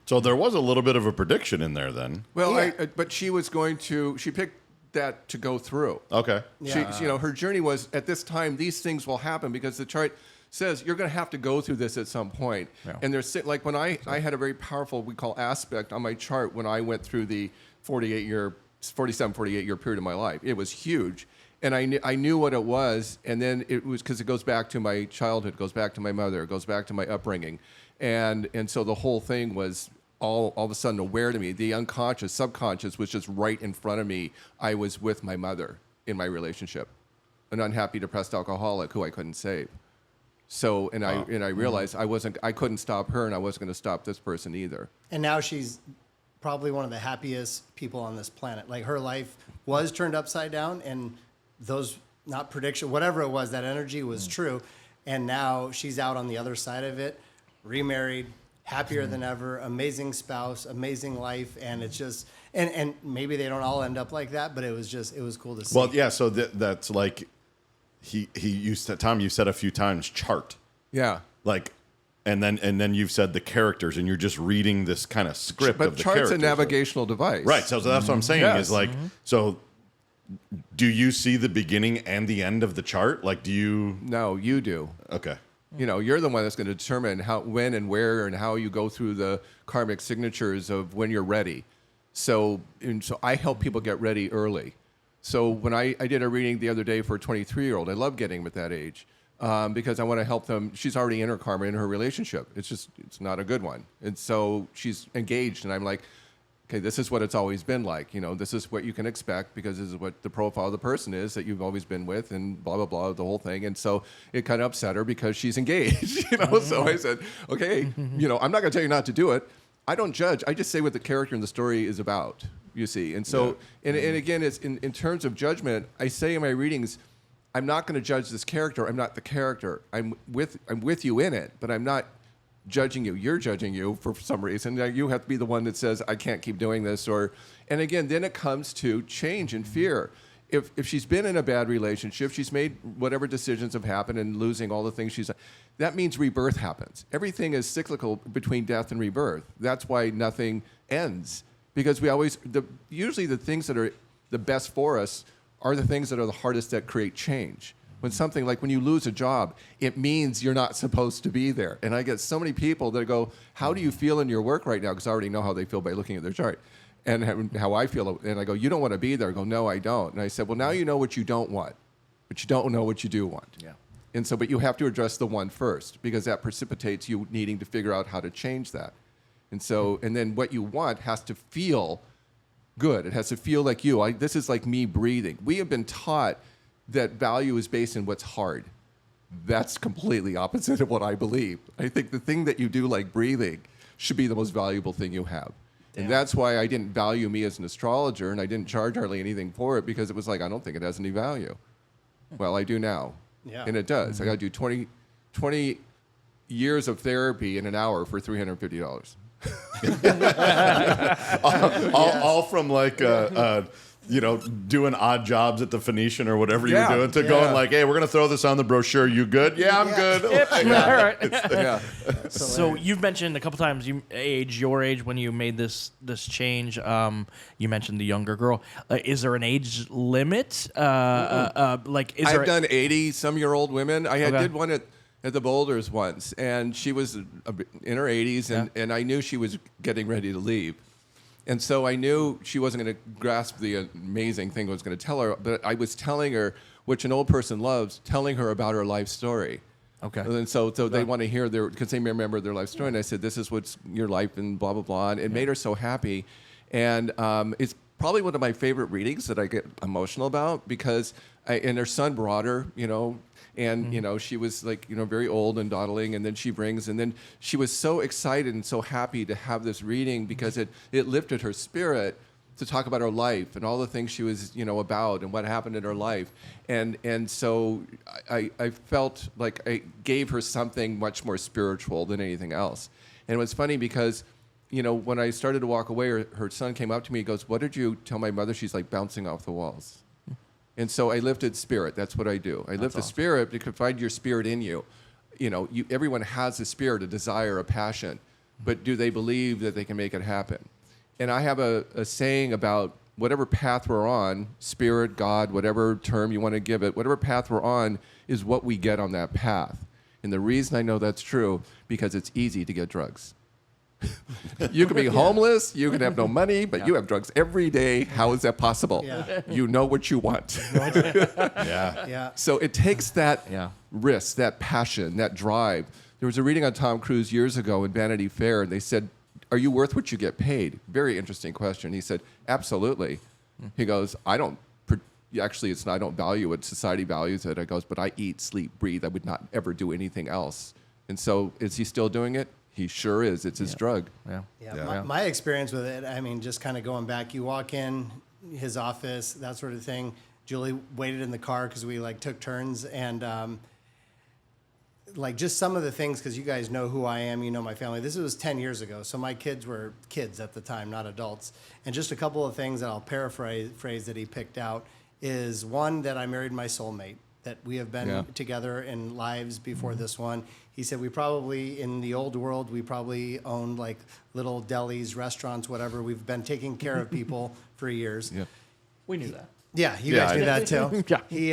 So there was a little bit of a prediction in there then. Well, but she was she picked that to go through. Okay. Yeah. She, her journey was, at this time, these things will happen because the chart says you're going to have to go through this at some point. Yeah. And there's, like, when I had a very powerful, we call aspect on my chart when I went through the 47, 48 year period of my life. It was huge. And I knew what it was, and then it was, because it goes back to my childhood, it goes back to my mother, it goes back to my upbringing. And so the whole thing was all of a sudden aware to me. The unconscious, subconscious was just right in front of me. I was with my mother in my relationship, an unhappy, depressed alcoholic who I couldn't save. So, and I realized I couldn't stop her, and I wasn't going to stop this person either. And now she's probably one of the happiest people on this planet. Like, her life was turned upside down, and those, not prediction, whatever it was, that energy was true. And now she's out on the other side of it, remarried, happier than ever, amazing spouse, amazing life. And it's just, and maybe they don't all end up like that, but it was cool to see. Well, yeah. So that's like, he used to, Tom, you said a few times chart. Yeah. Like, and then you've said the characters, and you're just reading this kind of script of the characters. But chart's a navigational device. Right. So that's what I'm saying is like, so do you see the beginning and the end of the chart? Like, do you? No, you do. Okay. You're the one that's going to determine how, when and where and how you go through the karmic signatures of when you're ready. So I help people get ready early. So when I did a reading the other day for a 23-year-old, I love getting them at that age because I want to help them. She's already in her karma in her relationship. It's not a good one. And so she's engaged, and I'm like, okay, this is what it's always been like. This is what you can expect because this is what the profile of the person is that you've always been with, and blah, blah, blah, the whole thing. And so it kind of upset her because she's engaged, So I said, okay, I'm not going to tell you not to do it. I don't judge. I just say what the character in the story is about, you see. And so, and again, it's in terms of judgment, I say in my readings, I'm not going to judge this character. I'm not the character. I'm with you in it, but I'm not judging you. You're judging you for some reason. Now you have to be the one that says, I can't keep doing this. And again, then it comes to change and fear. If she's been in a bad relationship, she's made whatever decisions have happened and losing all the things she's, that means rebirth happens. Everything is cyclical between death and rebirth. That's why nothing ends. Because usually the things that are the best for us are the things that are the hardest that create change. When something like when you lose a job, it means you're not supposed to be there. And I get so many people that go, how do you feel in your work right now? Because I already know how they feel by looking at their chart. and how I feel. And I go, you don't want to be there. I go, no, I don't. And I said, well, now you know what you don't want, but you don't know what you do want. Yeah. And so, but you have to address the one first, because that precipitates you needing to figure out how to change that. And so, and then what you want has to feel good. It has to feel like you. This is like me breathing. We have been taught that value is based in what's hard. That's completely opposite of what I believe. I think the thing that you do, like breathing, should be the most valuable thing you have. And that's why I didn't value me as an astrologer, and I didn't charge hardly anything for it, because it was like, I don't think it has any value. Well, I do now. Yeah. And it does. I got to do 20 years of therapy in an hour for $350. all from like doing odd jobs at the Phoenician or whatever you were doing to going like, hey, we're gonna throw this on the brochure. You good? Yeah, I'm good. Yep. All right. So you've mentioned a couple times your age when you made this change. You mentioned the younger girl. Is there an age limit? I've done 80-some-year-old women. I did one at the Boulders once, and she was in her 80s, and I knew she was getting ready to leave. And so I knew she wasn't going to grasp the amazing thing I was going to tell her, but I was telling her, which an old person loves, telling her about her life story. Okay. And so they want to hear because they remember their life story. And I said, this is what's your life and blah, blah, blah. And it made her so happy. And it's probably one of my favorite readings that I get emotional about, because and her son brought her, and, she was like, very old and dawdling, and then she brings, and then she was so excited and so happy to have this reading, because it lifted her spirit to talk about her life and all the things she was, about and what happened in her life. And so I felt like I gave her something much more spiritual than anything else. And it was funny because, when I started to walk away, her son came up to me, he goes, what did you tell my mother? She's like bouncing off the walls. And so I lifted spirit. That's what I do. I lift the spirit to find your spirit in you. Everyone has a spirit, a desire, a passion, but do they believe that they can make it happen? And I have a saying about whatever path we're on, spirit, God, whatever term you want to give it, whatever path we're on is what we get on that path. And the reason I know that's true, because it's easy to get drugs. You can be homeless, you can have no money, but you have drugs every day. How is that possible? Yeah. You know what you want. So it takes that risk, that passion, that drive. There was a reading on Tom Cruise years ago in Vanity Fair, and they said, are you worth what you get paid? Very interesting question. He said, absolutely. He goes, I don't value it. Society values it. I goes, but I eat, sleep, breathe. I would not ever do anything else. And so is he still doing it? He sure is. It's his drug. My experience with it, I mean, just kind of going back, you walk in his office, that sort of thing. Julie waited in the car because we took turns, and just some of the things, because you guys know who I am, my family. This was 10 years ago, so my kids were kids at the time, not adults. And just a couple of things that I'll paraphrase that he picked out is, one, that I married my soulmate, that we have been together in lives before this one. He said we probably, in the old world, we probably owned little delis, restaurants, whatever. We've been taking care of people for years. Yeah. We knew that. Yeah, you guys knew that too. He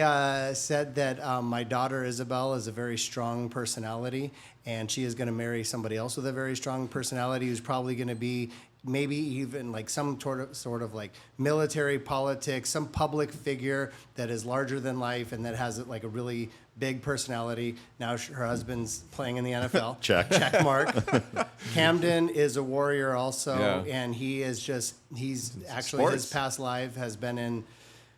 said that my daughter Isabel is a very strong personality, and she is going to marry somebody else with a very strong personality who's probably going to be maybe even some sort of military politics, some public figure that is larger than life and that has a really big personality. Now her husband's playing in the NFL. Check mark. Camden is a warrior also, and he's actually, his past life has been in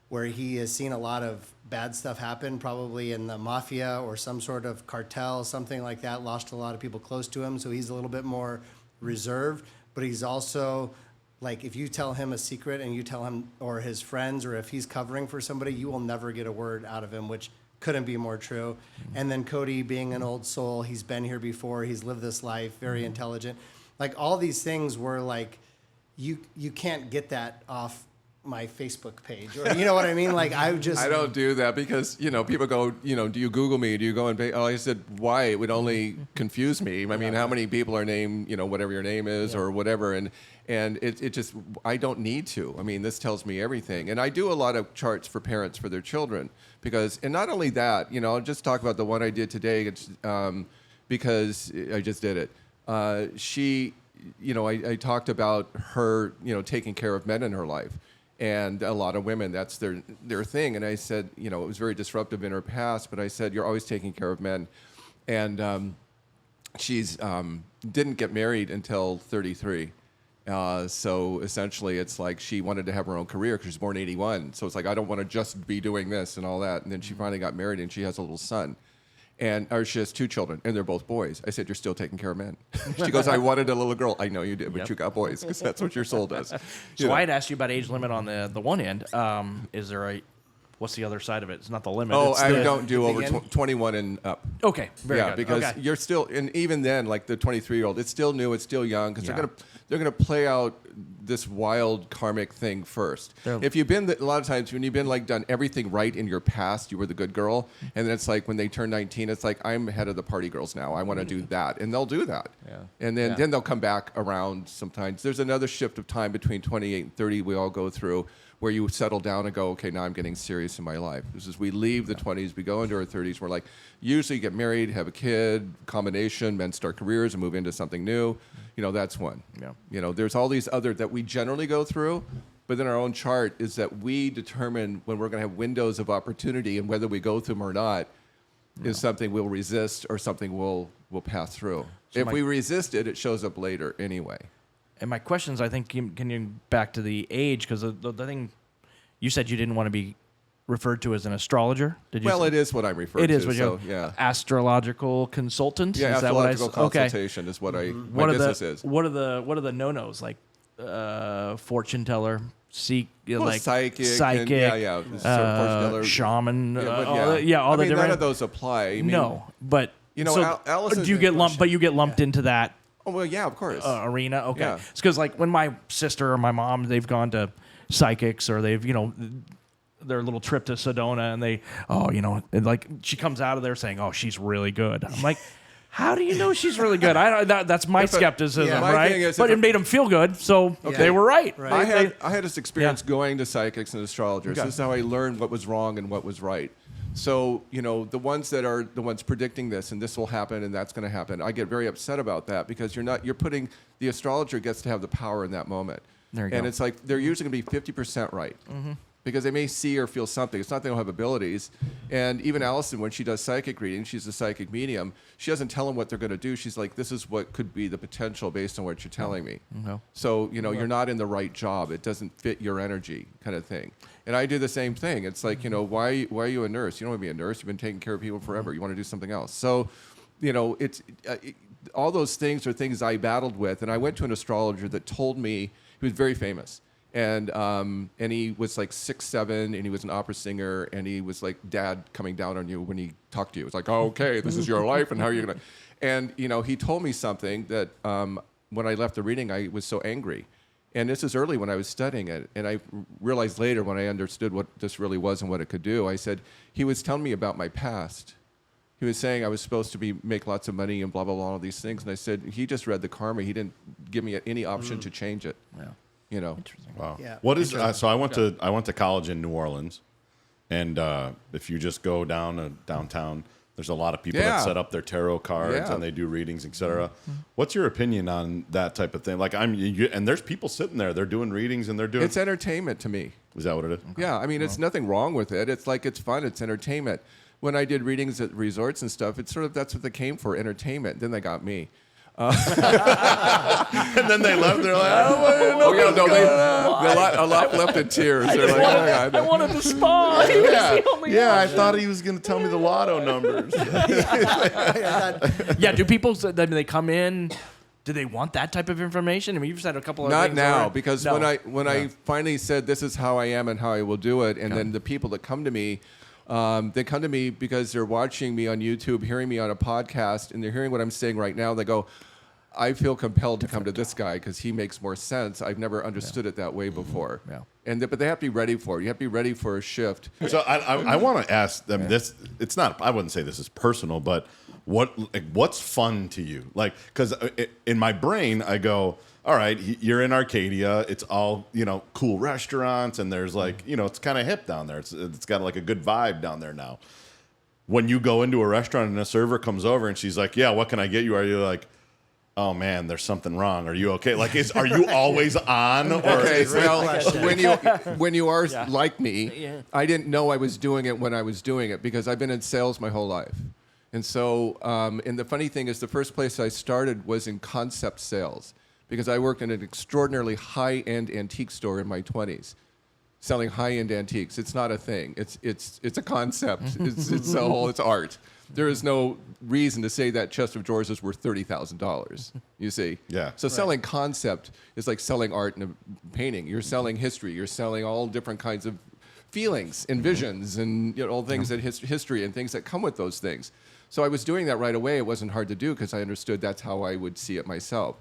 where he has seen a lot of bad stuff happen, probably in the mafia or some sort of cartel, something like that, lost a lot of people close to him, so he's a little bit more reserved. But he's also, if you tell him a secret and you tell him, or his friends, or if he's covering for somebody, you will never get a word out of him, which couldn't be more true. And then Cody being an old soul, he's been here before, he's lived this life, very intelligent. All these things were you can't get that off my Facebook page, or you know what I mean? I don't do that because, people go, do you Google me? Do you go and pay? Oh, I said, why? It would only confuse me. I mean, how many people are named, whatever your name is or whatever. And it just, I don't need to. I mean, this tells me everything. And I do a lot of charts for parents for their children because, and not only that, I'll just talk about the one I did today because I just did it. I talked about her, taking care of men in her life. And a lot of women, that's their thing. And I said, it was very disruptive in her past, but I said, you're always taking care of men. And she's didn't get married until 33. So essentially, it's like she wanted to have her own career because she's born 81. So it's like, I don't want to just be doing this and all that. And then she finally got married, and she has a little son. Or she has 2 children, and they're both boys. I said, you're still taking care of men. She goes, I wanted a little girl. I know you did, but you got boys because that's what your soul does. So I'd asked you about age limit on the one end. Is there what's the other side of it? It's not the limit. Oh, it's I don't do over 21 and up. Okay, very good. Because you're still, and even then, like the 23-year-old, it's still new, it's still young, because they're gonna play out this wild karmic thing first. If you've been, a lot of times when you've been like done everything right in your past, you were the good girl, and then it's like when they turn 19, it's like, I'm head of the party girls now. I want to do that, and they'll do that. Yeah. And then they'll come back around sometimes. There's another shift of time between 28 and 30 we all go through, where you settle down and go, okay, now I'm getting serious in my life. This is, we leave the 20s, we go into our 30s. We're like, usually get married, have a kid, combination, men start careers and move into something new. That's one. Yeah. There's all these other that we generally go through, but then our own chart is that we determine when we're going to have windows of opportunity, and whether we go through them or not is something we'll resist or something we'll pass through. So if we resist it, it shows up later anyway. And my questions, I think, can you back to the age, because the thing you said you didn't want to be referred to as an astrologer. Did you? Well, it is what I'm referred to. It is what Astrological Consultant. Yeah, is Astrological Consultation is what my business is. What are the no-nos, like fortune teller, psychic, fortune teller, shaman, all the different. None of those apply. But Allison, do you get lumped? But you get lumped into that. Oh, well, yeah, of course. Arena, okay. Yeah. It's because, like, when my sister or my mom, they've gone to psychics, or they've, their little trip to Sedona, and they, like, she comes out of there saying, oh, she's really good. I'm like, how do you know she's really good? That's my skepticism, right? But it made them feel good, so they were right. I had this experience going to psychics and astrologers. This is how I learned what was wrong and what was right. So, the ones that are the ones predicting this, and this will happen and that's going to happen, I get very upset about that, because you're putting, the astrologer gets to have the power in that moment. There you go. And it's like, they're usually going to be 50% right. Mm-hmm. Because they may see or feel something. It's not they don't have abilities. And even Allison, when she does psychic reading, she's a psychic medium, she doesn't tell them what they're going to do. She's like, this is what could be the potential based on what you're telling me. Mm-hmm. So, you're not in the right job. It doesn't fit your energy, kind of thing. And I do the same thing. It's like, why are you a nurse? You don't want to be a nurse. You've been taking care of people forever. You want to do something else. So, all those things are things I battled with. And I went to an astrologer that told me, he was very famous. And he was like 6'7", and he was an opera singer, and he was like dad coming down on you when he talked to you. It's like, oh, okay, this is your life, and how are you gonna? And he told me something that when I left the reading, I was so angry. And this is early when I was studying it, and I realized later when I understood what this really was and what it could do. I said, he was telling me about my past. He was saying I was supposed to make lots of money and blah blah blah, all these things. And I said, he just read the karma. He didn't give me any option to change it. Yeah. Interesting. Wow. Yeah. What is so? I went to college in New Orleans, and if you just go downtown, there's a lot of people that set up their tarot cards and they do readings, etc. Mm-hmm. What's your opinion on that type of thing? Like, and there's people sitting there, they're doing readings, and they're doing. It's entertainment to me. Is that what it is? Okay. Yeah, it's nothing wrong with it. It's like, it's fun. It's entertainment. When I did readings at resorts and stuff, it's sort of, that's what they came for, entertainment. Then they got me. And then they left. They're like, a lot left in tears. They're like, I wanted to spa. I thought he was going to tell me the lotto numbers. Do people, then they come in, do they want that type of information? I mean, you've said a couple of not things. Not now, because when I finally said this is how I am and how I will do it, and then the people that come to me, they come to me because they're watching me on YouTube, hearing me on a podcast, and they're hearing what I'm saying right now. They go, I feel compelled to come to this guy because he makes more sense. I've never understood it that way before. Yeah. But they have to be ready for it. You have to be ready for a shift. So I want to ask them this. It's not, I wouldn't say this is personal, but what's fun to you? Like, because in my brain, I go, all right, you're in Arcadia. It's all, cool restaurants, and there's like, it's kind of hip down there. It's got like a good vibe down there now. When you go into a restaurant and a server comes over and she's like, yeah, what can I get you? Are you like, oh man, there's something wrong. Are you okay? Like, are you always on? Or Okay, is well, when you are like me, I didn't know I was doing it when I was doing it because I've been in sales my whole life. And so, and the funny thing is the first place I started was in concept sales because I worked in an extraordinarily high-end antique store in my 20s, selling high-end antiques. It's not a thing. It's a concept. It's art. There is no reason to say that chest of drawers is worth $30,000. You see? Yeah. So selling concept is like selling art in a painting. You're selling history. You're selling all different kinds of feelings and visions and all things that history and things that come with those things. So I was doing that right away. It wasn't hard to do because I understood that's how I would see it myself.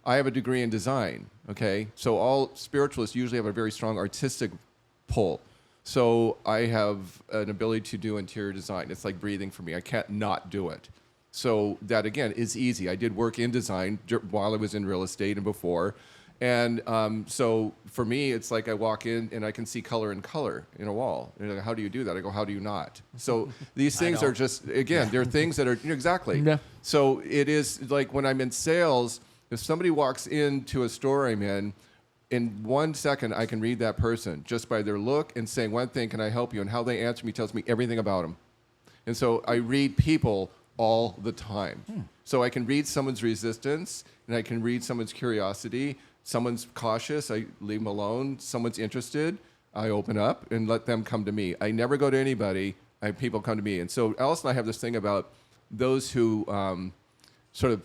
I have a degree in design. Okay. So all spiritualists usually have a very strong artistic pull. So I have an ability to do interior design. It's like breathing for me. I can't not do it. So that, again, is easy. I did work in design while I was in real estate and before. And so for me, it's like I walk in and I can see color in a wall. And how do you do that? I go, how do you not? So these things are just, again, they're things that are, exactly. Yeah. So it is like when I'm in sales, if somebody walks into a store I'm in 1 second, I can read that person just by their look and saying one thing, can I help you? And how they answer me tells me everything about them. And so I read people all the time. So I can read someone's resistance and I can read someone's curiosity. Someone's cautious, I leave them alone. Someone's interested, I open up and let them come to me. I never go to anybody. People come to me. And so Alice and I have this thing about those who sort of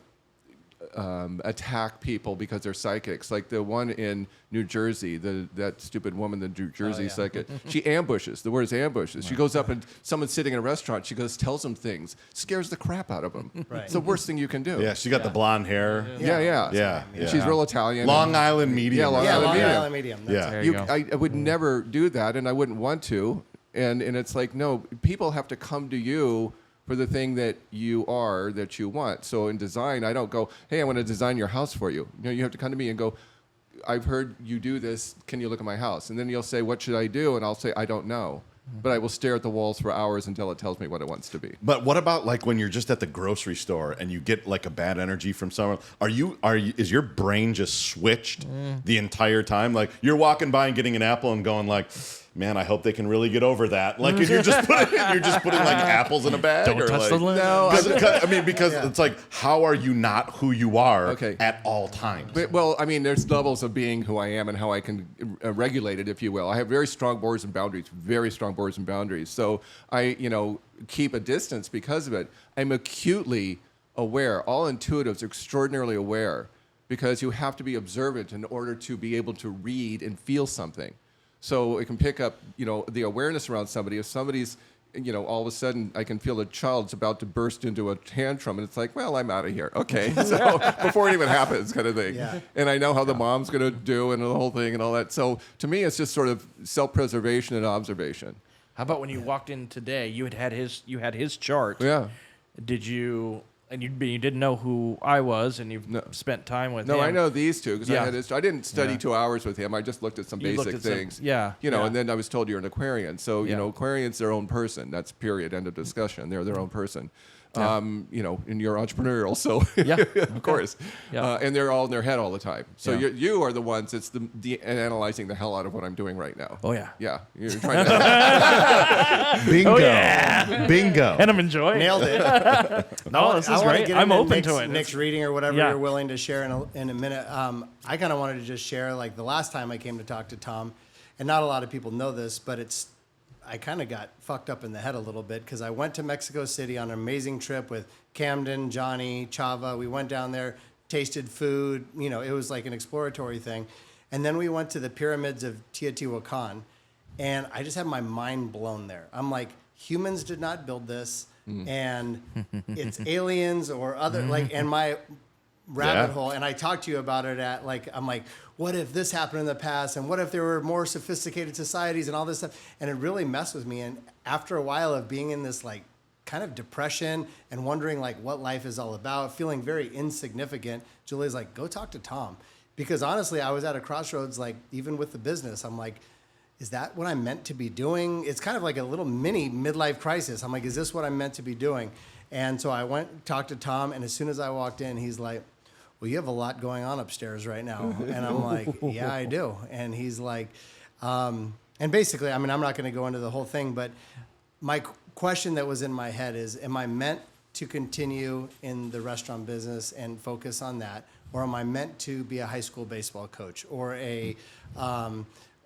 attack people because they're psychics. Like the one in New Jersey, that stupid woman, the New Jersey psychic. She ambushes. The word is ambushes. She goes up and someone's sitting in a restaurant. She goes, tells them things, scares the crap out of them. Right. It's the worst thing you can do. Yeah, she got the blonde hair. Yeah. She's real Italian. Long Island medium. Long Island medium. I would never do that, and I wouldn't want to. And it's like, no, people have to come to you for the thing that you are, that you want. So in design, I don't go, hey, I want to design your house for you. You have to come to me and go, I've heard you do this. Can you look at my house? And then you'll say, what should I do? And I'll say, I don't know. But I will stare at the walls for hours until it tells me what it wants to be. But what about like when you're just at the grocery store and you get like a bad energy from someone? Is your brain just switched the entire time? Like you're walking by and getting an apple and going like, man, I hope they can really get over that. Like, you're just putting like apples in a bag. Don't touch the lid. No, because it's like, how are you not who you are at all times? But, well, I mean, there's levels of being who I am and how I can regulate it, if you will. I have very strong borders and boundaries. So I, keep a distance because of it. I'm acutely aware. All intuitives are extraordinarily aware because you have to be observant in order to be able to read and feel something. So it can pick up, the awareness around somebody. If somebody's, all of a sudden I can feel a child's about to burst into a tantrum, and it's like, well, I'm out of here. Okay, so before it even happens, kind of thing. Yeah. And I know how the mom's going to do and the whole thing and all that. So to me, it's just sort of self-preservation and observation. How about when you walked in today? You had his chart. Yeah. Did you? And you didn't know who I was, and you've spent time with him. No, I know these two because I didn't study 2 hours with him. I just looked at some basic things. And then I was told you're an Aquarian. So, Aquarian's their own person. That's period, end of discussion. They're their own person. And you're entrepreneurial, so of course. Yeah. And they're all in their head all the time. So you are the ones that's analyzing the hell out of what I'm doing right now. Oh, yeah. Yeah. You're trying to... Bingo. Oh, yeah. Bingo. And I'm enjoying it. Nailed it. No, this is great. I'm open to it. Nick's reading or whatever you're willing to share in a minute. I kind of wanted to just share, like the last time I came to talk to Tom, and not a lot of people know this, but I kind of got fucked up in the head a little bit because I went to Mexico City on an amazing trip with Camden, Johnny, Chava. We went down there, tasted food. It was like an exploratory thing. And then we went to the pyramids of Teotihuacan, and I just had my mind blown there. I'm like, humans did not build this, and it's aliens or other, and my rabbit hole. And I talked to you about it I'm like, what if this happened in the past? And what if there were more sophisticated societies and all this stuff? And it really messed with me. And after a while of being in this kind of depression and wondering what life is all about, feeling very insignificant, Julie's like, go talk to Tom. Because honestly, I was at a crossroads, even with the business. I'm like, is that what I'm meant to be doing? It's kind of like a little mini midlife crisis. I'm like, is this what I'm meant to be doing? And so I went, talked to Tom, and as soon as I walked in, he's like, well, you have a lot going on upstairs right now. And I'm like, yeah, I do. And he's like, and basically, I mean, I'm not going to go into the whole thing, but my question that was in my head is, am I meant to continue in the restaurant business and focus on that? Or am I meant to be a high school baseball coach or a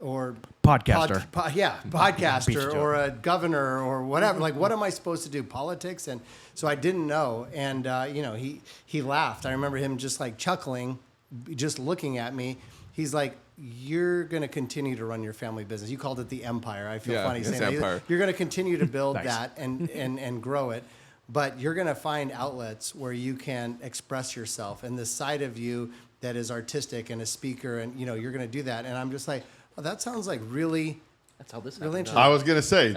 or Podcaster. Podcaster or a governor or whatever. Like, what am I supposed to do? Politics? And so I didn't know. And, he laughed. I remember him just like chuckling, just looking at me. He's like, you're going to continue to run your family business. You called it the empire. I feel funny saying that. You're going to continue to build that and grow it. But you're going to find outlets where you can express yourself and the side of you that is artistic and a speaker. And, you're going to do that. And I'm just like, oh, that sounds like really, that's how this really happened. interesting. I was going to say,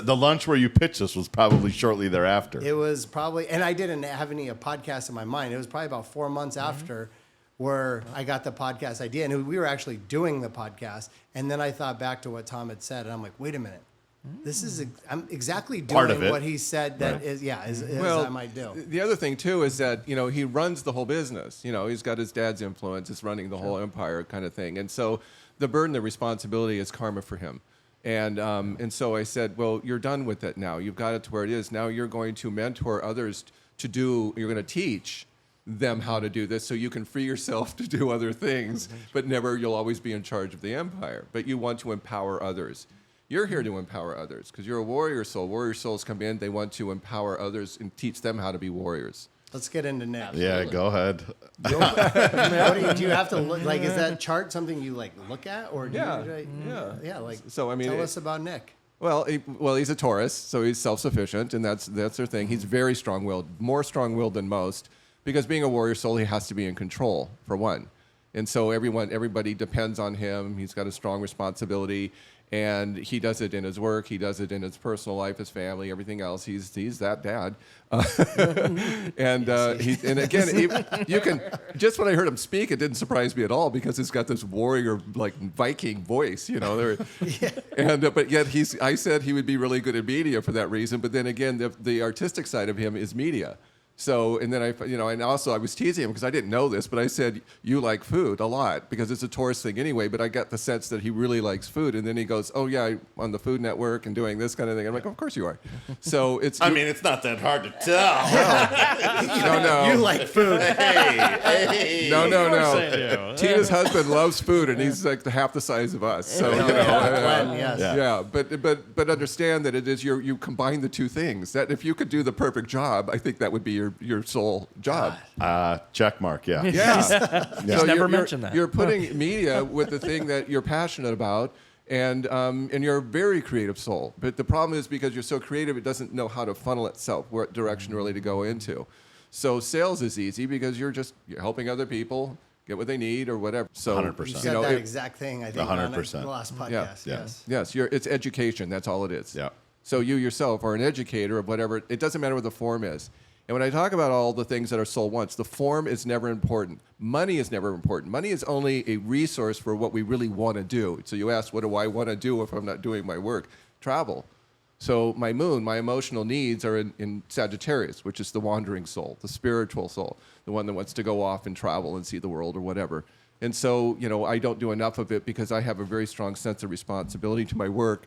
the lunch where you pitched this was probably shortly thereafter. It was probably, and I didn't have any podcast in my mind. It was probably about 4 months after where I got the podcast idea. And we were actually doing the podcast. And then I thought back to what Tom had said. And I'm like, wait a minute. This is I'm exactly doing what he said that is I might do. The other thing too is that he runs the whole business. He's got his dad's influence. It's running the whole empire kind of thing. And so the burden, the responsibility is karma for him. And so I said, well, you're done with it now. You've got it to where it is. Now you're going to mentor others you're going to teach them how to do this so you can free yourself to do other things, but you'll always be in charge of the empire. But you want to empower others. You're here to empower others because you're a warrior soul. Warrior souls come in, they want to empower others and teach them how to be warriors. Let's get into Nick. Yeah, go ahead. Do you have to look, like, is that chart something you like look at or tell us about Nick. Well, he's a Taurus, so he's self-sufficient, and that's their thing. He's very strong-willed, more strong-willed than most, because being a warrior soul, he has to be in control for one, and so everybody depends on him. He's got a strong responsibility. And he does it in his work. He does it in his personal life, his family, everything else. He's that dad. And again, you can just when I heard him speak, it didn't surprise me at all because he's got this warrior like Viking voice, but yet I said he would be really good at media for that reason. But then again, the artistic side of him is media. So, and then and also I was teasing him because I didn't know this, but I said, you like food a lot because it's a Taurus thing anyway, but I got the sense that he really likes food. And then he goes, oh yeah, I'm on the Food Network and doing this kind of thing. I'm like, of course you are. So it's... it's not that hard to tell. No. You like food. Hey. No. Tina's husband loves food and he's like half the size of us. So, but understand that it is you combine the two things. That if you could do the perfect job, I think that would be your sole job. Check mark, yeah. Yeah. So never mentioned that. You're putting media with the thing that you're passionate about, and you're a very creative soul. But the problem is because you're so creative, it doesn't know how to funnel itself, what direction really to go into. So sales is easy because you're helping other people get what they need or whatever. So 100%. You said that exact thing, I think, 100%. on the last podcast. Yes. It's education. That's all it is. Yeah. So you yourself are an educator of whatever. It doesn't matter what the form is. And when I talk about all the things that our soul wants, the form is never important. Money is never important. Money is only a resource for what we really want to do. So you ask, what do I want to do if I'm not doing my work? Travel. So my moon, my emotional needs are in Sagittarius, which is the wandering soul, the spiritual soul, the one that wants to go off and travel and see the world or whatever. And so, I don't do enough of it because I have a very strong sense of responsibility to my work.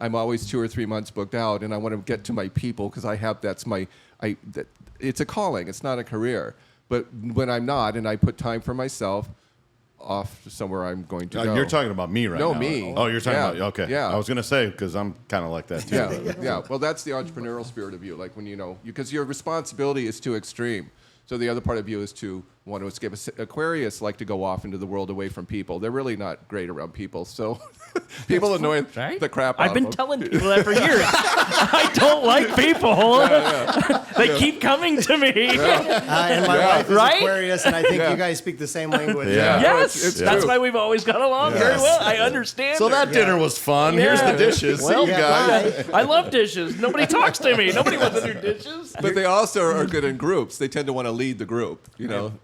I'm always 2 or 3 months booked out, and I want to get to my people because it's a calling. It's not a career. But when I'm not, and I put time for myself off to somewhere I'm going to go. You're talking about me right now. No, me. Oh, you're talking about, okay. Yeah. I was going to say, because I'm kind of like that too. Yeah. Well, that's the entrepreneurial spirit of you. Like when because your responsibility is too extreme. So the other part of you is to want to escape. Aquarius like to go off into the world away from people. They're really not great around people. So people annoy the crap out I've been of them. telling people that for years. I don't like people. They keep coming to me. And my wife is Aquarius, and I think you guys speak the same language. Yeah. Yes, it's that's true. why we've always got along very well. I understand. So her. that dinner was fun. Here's the dishes. Well, See you guys. I love dishes. Nobody talks to me. Nobody wants to do dishes. But they also are good in groups. They tend to want to lead the group,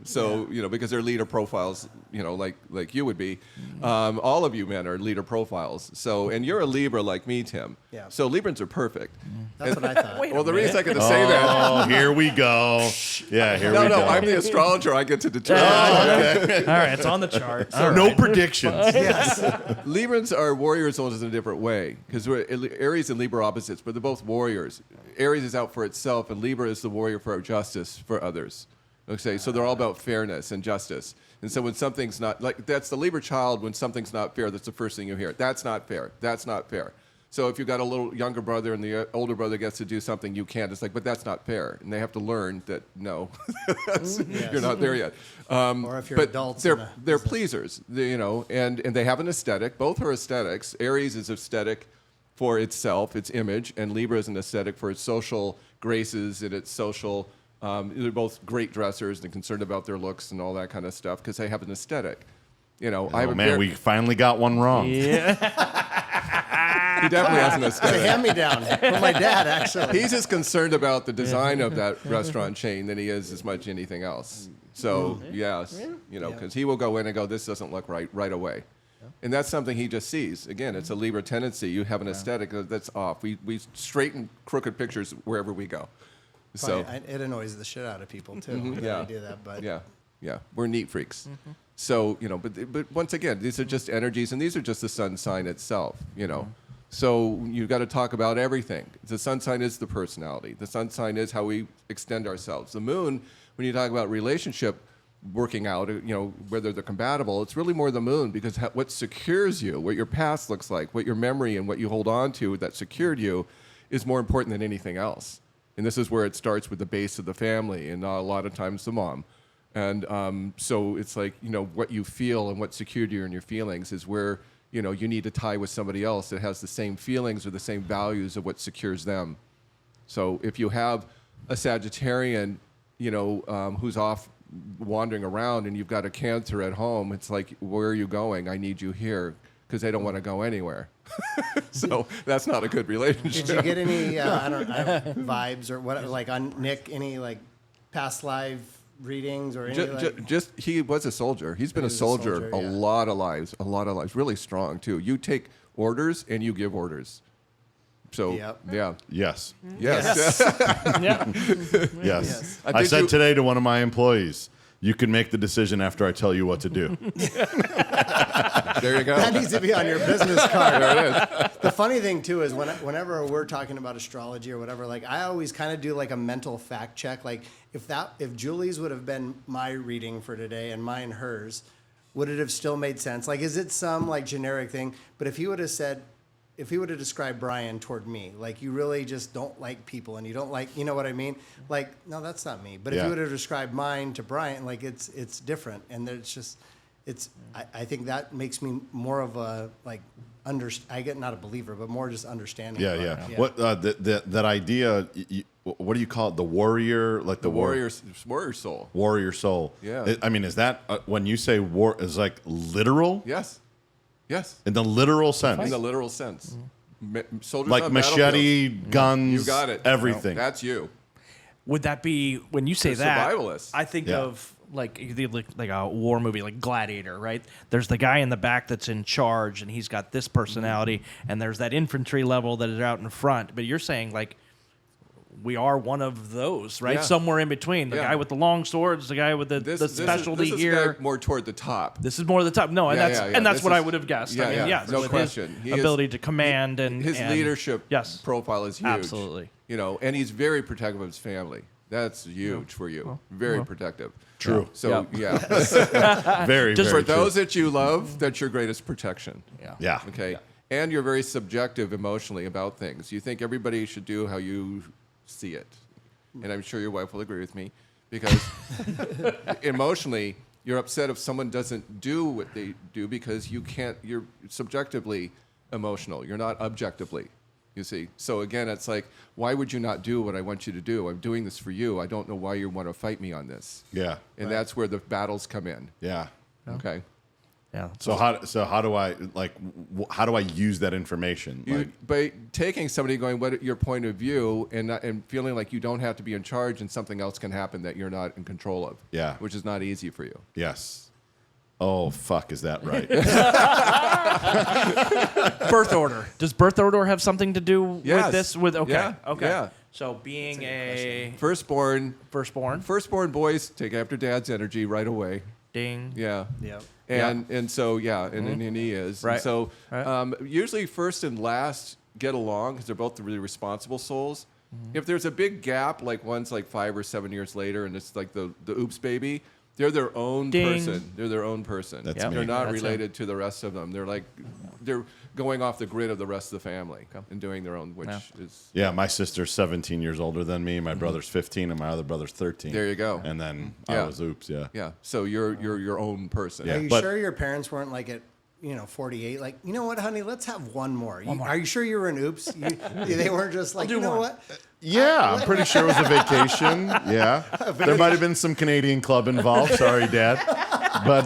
So, because they're leader profiles, like you would be. All of you men are leader profiles. So, and you're a Libra like me, Tim. Yeah. So Librans are perfect. That's what I thought. Well, the reason I get to say that. Oh, here we go. Yeah, here we go. No, I'm the astrologer. I get to determine. All right, it's on the chart. All No right. predictions. Yes. Librans are warrior souls in a different way because Aries and Libra are opposites, but they're both warriors. Aries is out for itself, and Libra is the warrior for justice for others. Okay, so they're all about fairness and justice. And so when something's not that's the Libra child. When something's not fair, that's the first thing you hear. That's not fair. That's not fair. So if you've got a little younger brother and the older brother gets to do something you can't, it's like, but that's not fair. And they have to learn that no, you're not there yet. Or if you're but adults, they're pleasers, and they have an aesthetic. Both are aesthetics. Aries is aesthetic for itself, its image, and Libra is an aesthetic for its social graces and its social. They're both great dressers and concerned about their looks and all that kind of stuff because they have an aesthetic. We finally got one wrong. Yeah. He definitely has an It's a aesthetic. hand-me-down from my dad, actually. He's as concerned about the design of that restaurant chain than he is as much anything else. So, yes, because he will go in and go, this doesn't look right away. And that's something he just sees. Again, it's a Libra tendency. You have an aesthetic that's off. We straighten crooked pictures wherever we go. So It annoys the shit out of people, too, when Yeah. I do that. But yeah, we're neat freaks. So, but once again, these are just energies, and these are just the sun sign itself, So you've got to talk about everything. The sun sign is the personality. The sun sign is how we extend ourselves. The moon, when you talk about relationship working out, whether they're compatible, it's really more the moon because what secures you, what your past looks like, what your memory and what you hold on to that secured you is more important than anything else. And this is where it starts with the base of the family and a lot of times the mom. And so it's like, what you feel and what secured you in your feelings is where, you need to tie with somebody else that has the same feelings or the same values of what secures them. So if you have a Sagittarian, who's off wandering around and you've got a Cancer at home, it's like, where are you going? I need you here because they don't want to go anywhere. So that's not a good relationship. did you get any, I don't vibes or what, like on Nick, any like past life readings or any Just he was a soldier. He's been a soldier a lot of lives, really strong too. You take orders and you give orders. So yeah. Yes. Yes. Yes. I said today to one of my employees, you can make the decision after I tell you what to do. There you go. That needs to be on your business card. There it is. The funny thing too is whenever we're talking about astrology or whatever, like I always kind of do like a mental fact check. Like if Julie's would have been my reading for today and mine hers, would it have still made sense? Like is it some like generic thing? But if he would have described Brian toward me, like you really just don't like people and you don't like, you know what I mean? Like, no, that's not me. But if you would have described mine to Brian, like it's different. And it's just, I think that makes me more of a, like, I get not a believer, but more just understanding. Yeah. What, that idea, what do you call it? The warrior, like the warrior soul. Warrior soul. Yeah. I mean, is that, when you say war, is like literal? Yes. In the literal sense. In the literal sense. Soldiers Like on machete, battlefields. guns, You got it. everything. That's you. Would that be when you say They're that? survivalists. I think of like a war movie, like Gladiator, right? There's the guy in the back that's in charge, and he's got this personality, and there's that infantry level that is out in front. But you're saying like we are one of those, right? Yeah. Somewhere in between. The guy with the long swords, the guy with the specialty this here. Guy more toward the top. This is more the top. No, and that's what I would have guessed. Yeah, I mean, yeah. No with question. His ability to command and his leadership profile is huge. Absolutely. And he's very protective of his family. That's huge for you. Very protective. True. So yeah. Very, Just very for those that you love, that's your greatest protection. Yeah. Okay. And you're very subjective emotionally about things. You think everybody should do how you see it. And I'm sure your wife will agree with me because emotionally you're upset if someone doesn't do what they do because you're subjectively emotional. You're not objectively. You see? So again, it's like, why would you not do what I want you to do? I'm doing this for you. I don't know why you want to fight me on this. Yeah. And that's where the battles come in. Yeah. Okay. Yeah. So how do I use that information? By taking somebody going, what your point of view, and feeling like you don't have to be in charge, and something else can happen that you're not in control of. Yeah. Which is not easy for you. Yes. Oh, fuck, is that right? Birth order. Does birth order have something to do with this? Okay. Yeah. Okay. Yeah. So being a Firstborn boys take after dad's energy right away. ding. Yeah. Yep. And so and he is. Right. And so Right. usually first and last get along because they're both really responsible souls. If there's a big gap, like one's like 5 or 7 years later, and it's like the oops baby, they're their own Ding. person. They're their own person. That's me. They're not That's related to the rest of them. They're going off the grid of the rest of the family and doing their own, which is Yeah, my sister's 17 years older than me. My brother's 15, and my other brother's 13. There you go. And then Yeah. I was oops, yeah. yeah. So you're your own person. Yeah. Are you but- sure your parents weren't like at 48? Like, you know what, honey? Let's have one more. Are you sure you were an oops? They weren't just like, you know what? Yeah, I'm pretty sure it was a vacation. Yeah. There might have been some Canadian club involved. Sorry, Dad. But,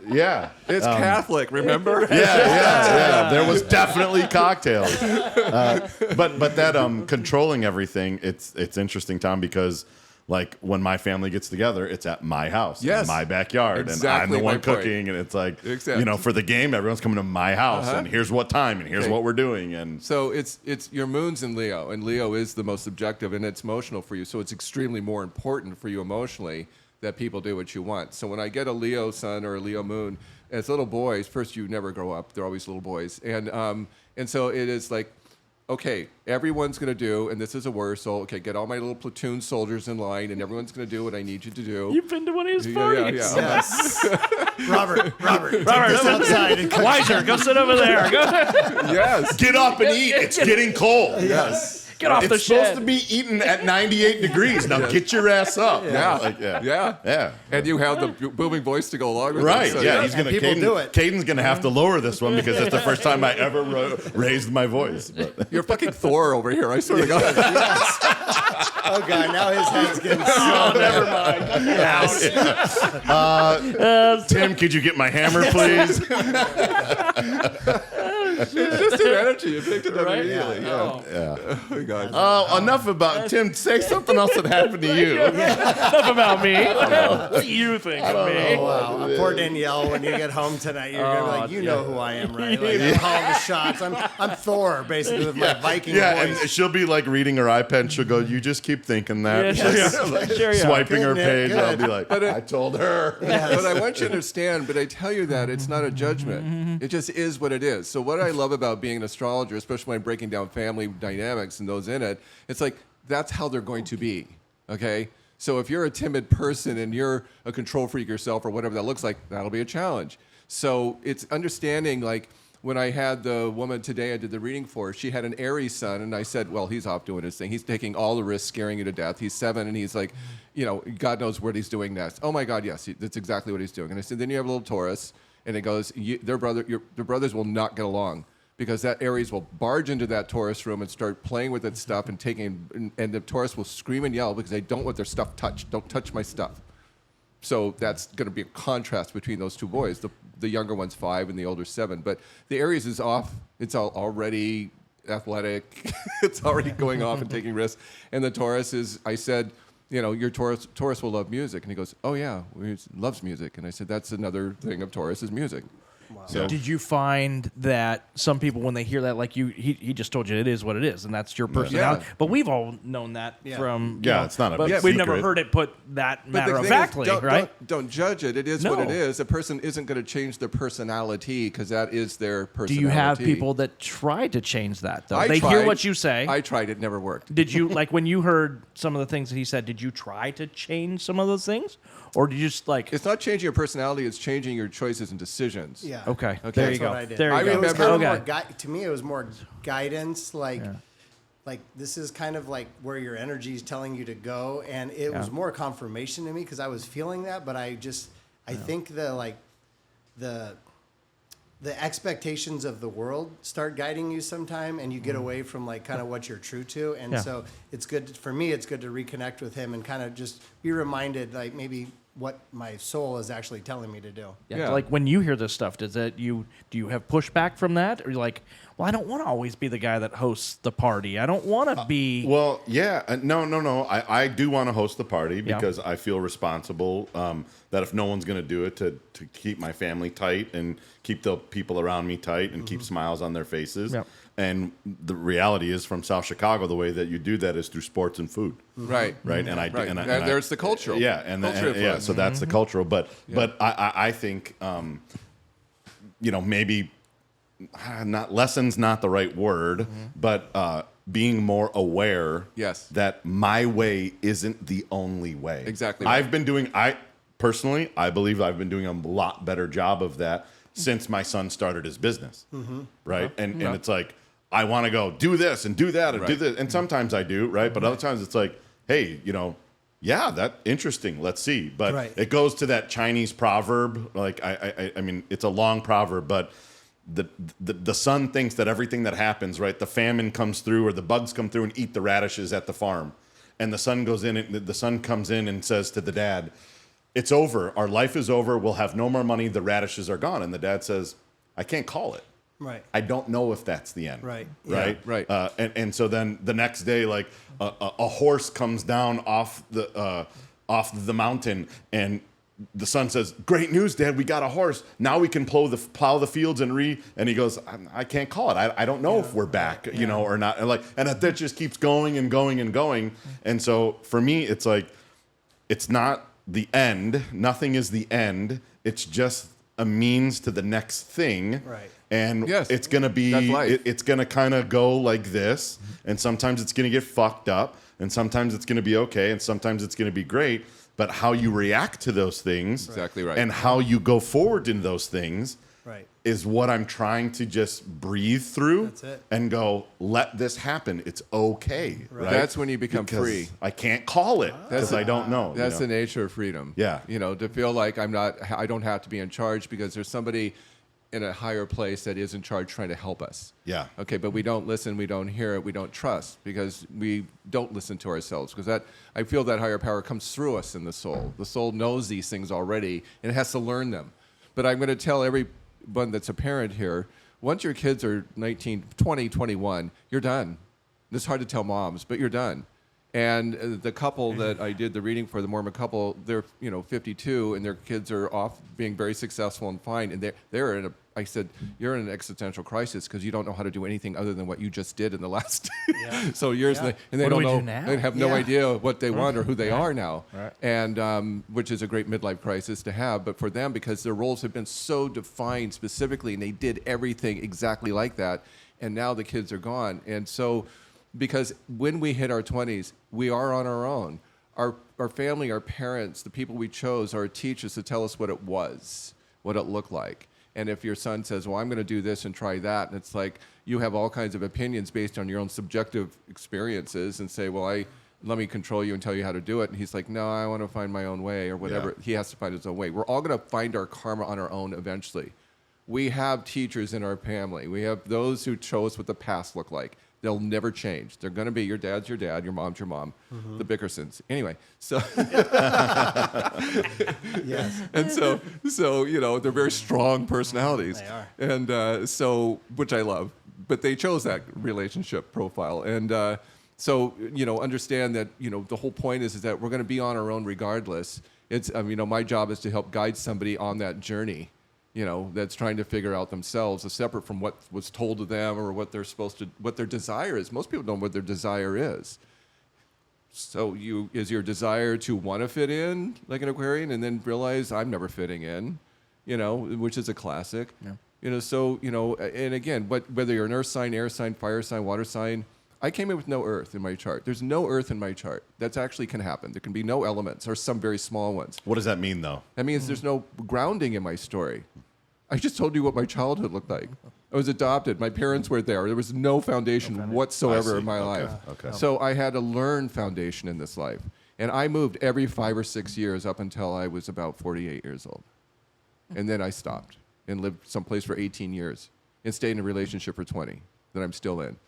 yeah. It's Catholic, remember? Yeah. There was definitely cocktails. But that controlling everything, it's interesting, Tom, because like when my family gets together, it's at my house, Yes. in my backyard, Exactly and I'm the my one point. cooking, and it's like, Exactly. for the game, everyone's coming to my house, and here's what time, and here's Okay. what we're doing, and So it's your moon's in Leo, and Leo is the most subjective, and it's emotional for you. So it's extremely more important for you emotionally that people do what you want. So when I get a Leo sun or a Leo moon, as little boys, first you never grow up; they're always little boys, and so it is like, okay, everyone's going to do, and this is a word, so, okay, get all my little platoon soldiers in line, and everyone's going to do what I need you to do. You've been to one of his parties. Yes. Robert, take this outside and cook. Wiser, go sit over there. Go Yes. get up and eat. It's getting cold. Yes. get off the It's supposed to shed. be eaten at 98 degrees. Now get your ass up. Yeah. Yeah. Yeah. And you have the booming voice to go along with Right. it. So, Yeah. He's gonna. people do it. Caden's gonna have to lower this one because it's the first time I ever raised my voice. But. You're fucking Thor over here, I swear to God. Oh, God, now his head's getting so... Oh, never mind. Tim, could you get my hammer, please? It's just an energy. You picked it up Right? immediately. Yeah. Yeah. Oh, my God. Enough about Tim. Say something else that happened to you. Enough about me. What do you think of me? Oh, wow. Poor Danielle, when you get home tonight, you're going to be like, you know who I am, right? Like, I'm calling the shots. I'm Thor, basically, with my Viking Yeah, voice. and she'll be like reading her iPad. And she'll go, "You just keep thinking that." Yeah, sure, yeah. Swiping her Good, page. Nick, I'll good. be like, "I told her." But I want you to understand, but I tell you that it's not a judgment. It just is what it is. So what I love about being an astrologer, especially when I'm breaking down family dynamics and those in it, it's like that's how they're going to be, okay? So if you're a timid person and you're a control freak yourself or whatever that looks like, that'll be a challenge. So it's understanding, like, when I had the woman today I did the reading for, she had an Aries sun, and I said, well, he's off doing his thing. He's taking all the risks, scaring you to death. He's 7, and he's like, God knows what he's doing next. Oh, my God, yes, that's exactly what he's doing. And I said, then you have a little Taurus, and it goes, their brothers will not get along because that Aries will barge into that Taurus room and start playing with its stuff and and the Taurus will scream and yell because they don't want their stuff touched. Don't touch my stuff. So that's going to be a contrast between those two boys. The younger one's 5 and the older 7. But the Aries is off. It's already athletic. It's already going off and taking risks. And the Taurus is, I said, your Taurus will love music. And he goes, oh, yeah, he loves music. And I said, that's another thing of Taurus is music. Wow. So, Did you find that some people, when they hear that, like he just told you it is what it is, and that's your personality? Yeah. But we've all known that from... Yeah, it's not a but big we've secret. never heard it put that But the thing is, matter-of-factly, right? Don't judge it. It is No. what it is. A person isn't going to change their personality because that is their Do personality. you have people that try to change that, though? I They hear tried. what you say. I tried. It never worked. Did you, like, when you heard some of the things that he said, did you try to change some of those things? Or did you just, like... It's not changing your personality. It's changing your choices and decisions. Yeah. Okay, Okay. there That's you go. what I did. There you I go. It was remember- kind of Okay. more to me, it was more guidance, like this is kind of like where your energy is telling you to go, and it was more confirmation to me because I was feeling that, but I think the expectations of the world start guiding you sometime, and you get away from like kind of what you're true to, and Yeah. so it's good for me. It's good to reconnect with him and kind of just be reminded, like maybe what my soul is actually telling me to do. Yeah. Like when you hear this stuff, do you have pushback from that? Or you're like, well, I don't want to always be the guy that hosts the party. I don't want to be. Well, yeah. No. I do want to host the party because I feel responsible that if no one's going to do it, to keep my family tight and keep the people around me tight and keep smiles on their faces. Yep. And the reality is, from South Chicago, the way that you do that is through sports and food. Right. Right. And there's the cultural. Yeah. So that's the cultural. But I think, maybe not lessons, not the right word, but being more aware that my way isn't the only way. Exactly. I believe I've been doing a lot better job of that since my son started his business. Right. And it's like, I want to go do this and do that and do this. And sometimes I do, right? But other times it's like, hey, that's interesting. Let's see. But it goes to that Chinese proverb. Like, I mean, it's a long proverb, but the son thinks that everything that happens, right? The famine comes through or the bugs come through and eat the radishes at the farm. And the son comes in and says to the dad, it's over. Our life is over. We'll have no more money. The radishes are gone. And the dad says, I can't call it. Right. I don't know if that's the end. Right. Right. Yeah. Right. And so then the next day, like a horse comes down off the mountain, and the son says, "Great news, Dad! We got a horse. Now we can plow the fields and And he goes, "I can't call it. I don't know if we're back, or not." And that just keeps going and going and going. And so for me, it's like, it's not the end. Nothing is the end. It's just a means to the next thing. Right. And it's going to be, it's going to kind of go like this. And sometimes it's going to get fucked up. And sometimes it's going to be okay. And sometimes it's going to be great. But how you react to those things exactly right. and how you go forward in those things is what I'm trying to just breathe through. That's it. And go, let this happen. It's okay. Right? That's when you become free. I can't call it because I don't know. That's the nature of freedom. Yeah. To feel like I don't have to be in charge because there's somebody in a higher place that is in charge trying to help us. Yeah. Okay, but we don't listen, we don't hear it, we don't trust because we don't listen to ourselves. Because I feel that higher power comes through us in the soul. The soul knows these things already and it has to learn them. But I'm going to tell everyone that's a parent here, once your kids are 19, 20, 21, you're done. It's hard to tell moms, but you're done. And the couple that I did the reading for, the Mormon couple, they're 52, and their kids are off being very successful and fine. And they're in I said, you're in an existential crisis because you don't know how to do anything other than what you just did in the last so years. Yeah. And they what don't do we know. Do now? They have no idea what they want or who they are now. Right. And which is a great midlife crisis to have. But for them, because their roles have been so defined specifically, and they did everything exactly like that, and now the kids are gone. And so, because when we hit our 20s, we are on our own. Our family, our parents, the people we chose, our teachers to tell us what it was, what it looked like. And if your son says, well, I'm going to do this and try that, and it's like you have all kinds of opinions based on your own subjective experiences and say, well, let me control you and tell you how to do it. And he's like, no, I want to find my own way or whatever. Yeah. He has to find his own way. We're all going to find our karma on our own eventually. We have teachers in our family. We have those who show us what the past looked like. They'll never change. They're going to be your dad's your dad, your mom's your mom, the Bickersons. Anyway, so yes, and so they're very strong personalities. They are, and so which I love. But they chose that relationship profile, and so understand that the whole point is that we're going to be on our own regardless. It's my job is to help guide somebody on that journey. That's trying to figure out themselves, separate from what was told to them or what their desire is. Most people don't know what their desire is. So is your desire to want to fit in like an Aquarian and then realize I'm never fitting in, which is a classic. Yeah. And again, whether you're an earth sign, air sign, fire sign, water sign, I came in with no earth in my chart. There's no earth in my chart. That actually can happen. There can be no elements or some very small ones. What does that mean, though? That means there's no grounding in my story. I just told you what my childhood looked like. I was adopted. My parents were there. There was no foundation whatsoever in my life. Okay. So I had to learn foundation in this life. And I moved every 5 or 6 years up until I was about 48 years old. And then I stopped and lived someplace for 18 years and stayed in a relationship for 20 that I'm still in.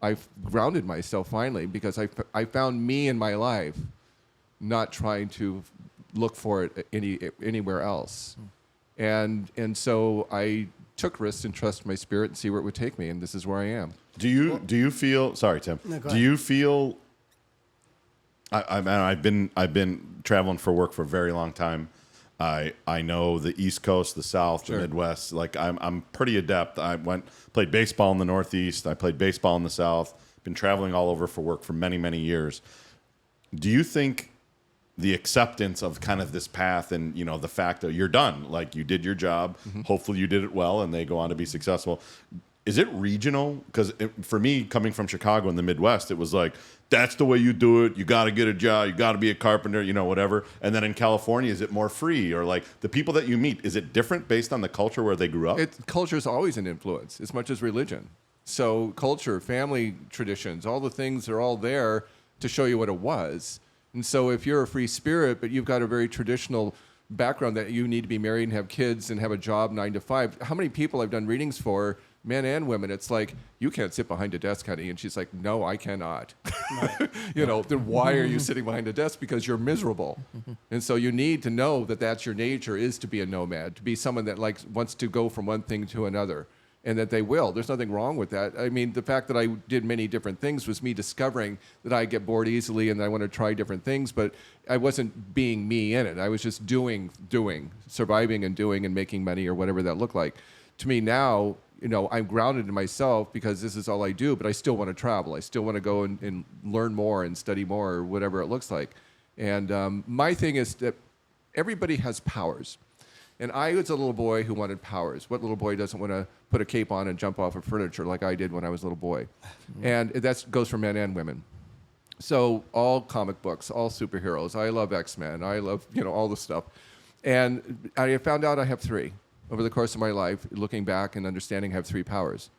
I've grounded myself finally because I found me in my life, not trying to look for it anywhere else. And so I took risks and trusted my spirit and see where it would take me, and this is where I am. Do you feel? Sorry, Tim. No, go do ahead. you feel? I've been traveling for work for a very long time. I know the East Coast, the South, Sure. the Midwest. Like I'm pretty adept. I played baseball in the Northeast. I played baseball in the South. Been traveling all over for work for many years. Do you think the acceptance of kind of this path and, you know, the fact that you're done, like you did your job, hopefully you did it well and they go on to be successful. Is it regional? Because for me, coming from Chicago in the Midwest, it was like, that's the way you do it. You got to get a job. You got to be a carpenter, you know, whatever. And then in California, is it more free? Or like the people that you meet, is it different based on the culture where they grew up? Culture is always an influence as much as religion. So culture, family traditions, all the things are all there to show you what it was. And so if you're a free spirit, but you've got a very traditional background that you need to be married and have kids and have a job 9 to 5, how many people I've done readings for, men and women, it's like, you can't sit behind a desk, honey. And she's like, no, I cannot. You know, then why are you sitting behind a desk? Because you're miserable. And so you need to know that that's your nature, is to be a nomad, to be someone that wants to go from one thing to another. And that they will. There's nothing wrong with that. I mean, the fact that I did many different things was me discovering that I get bored easily and I want to try different things, but I wasn't being me in it. I was just doing, surviving and doing and making money or whatever that looked like. To me now, you know, I'm grounded in myself because this is all I do, but I still want to travel. I still want to go and learn more and study more or whatever it looks like. And my thing is that everybody has powers. And I was a little boy who wanted powers. What little boy doesn't want to put a cape on and jump off of furniture like I did when I was a little boy? And that goes for men and women. So all comic books, all superheroes. I love X-Men. I love, you know, all the stuff. And I found out I have 3. Over the course of my life, looking back and understanding I have 3 powers.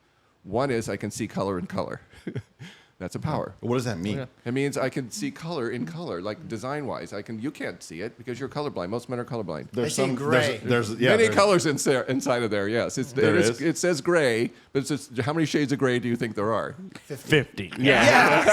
One is I can see color in color. That's a power. What does that mean? It means I can see color in color, like design-wise. You can't see it because you're colorblind. Most men are colorblind. There's I see gray. There's Many colors inside of there, yes. There is? It says gray, but it's just, how many shades of gray do you think there are? 50. Yeah,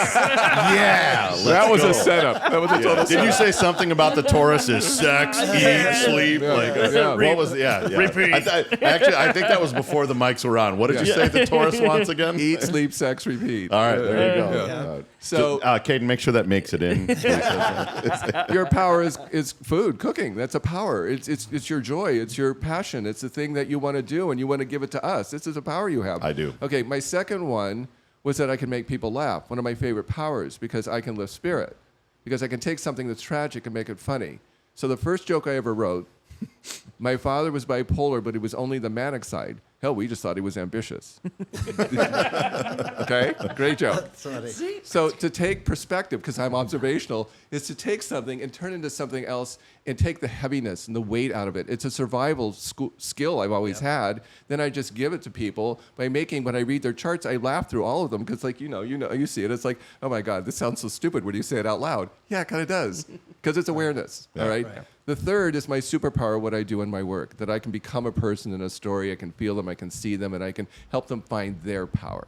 That was a setup. That was a total Did you setup. say something about the Taurus is sex, eat, sleep? What was? Yeah. Repeat. Actually, I think that was before the mics were on. What did you say the Taurus wants again? Eat, sleep, sex, repeat. All right, there you go. Yeah. So Kaden, make sure that makes it in. your power is food, cooking. That's a power. It's your joy. It's your passion. It's the thing that you want to do, and you want to give it to us. This is a power you have. I do. Okay, my second one was that I can make people laugh. One of my favorite powers, because I can lift spirit. Because I can take something that's tragic and make it funny. So the first joke I ever wrote, my father was bipolar, but it was only the manic side. Hell, we just thought he was ambitious. Okay? Great joke. So to take perspective, because I'm observational, is to take something and turn it into something else and take the heaviness and the weight out of it. It's a survival skill I've always had. Then I just give it to people by making, when I read their charts, I laugh through all of them because, like, you see it. It's like, oh my God, this sounds so stupid when you say it out loud. Yeah, it kind of does, because it's awareness. All right? The third is my superpower, what I do in my work, that I can become a person in a story. I can feel them, I can see them, and I can help them find their power.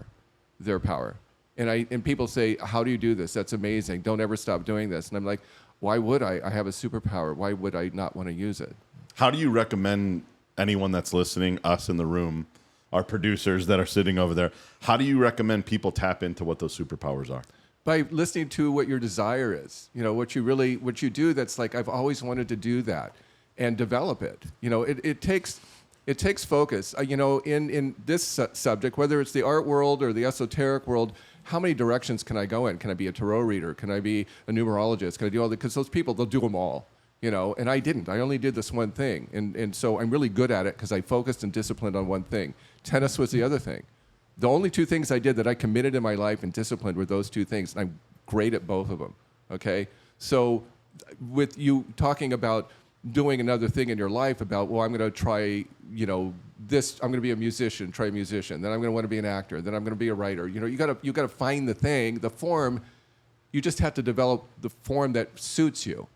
Their power. And people say, how do you do this? That's amazing. Don't ever stop doing this. And I'm like, why would I? I have a superpower. Why would I not want to use it? How do you recommend anyone that's listening, us in the room, our producers that are sitting over there, how do you recommend people tap into what those superpowers are? By listening to what your desire is, what you do that's like, I've always wanted to do that, and develop it. It takes focus. In this subject, whether it's the art world or the esoteric world, how many directions can I go in? Can I be a tarot reader? Can I be a numerologist? Can I do all that? Because those people, they'll do them all, and I didn't. I only did this one thing. And so I'm really good at it because I focused and disciplined on one thing. Tennis was the other thing. The only 2 things I did that I committed in my life and disciplined were those 2 things, and I'm great at both of them, okay? So with you talking about doing another thing in your life about, well, I'm going to try, this, I'm going to be a musician, try a musician, then I'm going to want to be an actor, then I'm going to be a writer. You got to find the thing, the form. You just have to develop the form that suits you,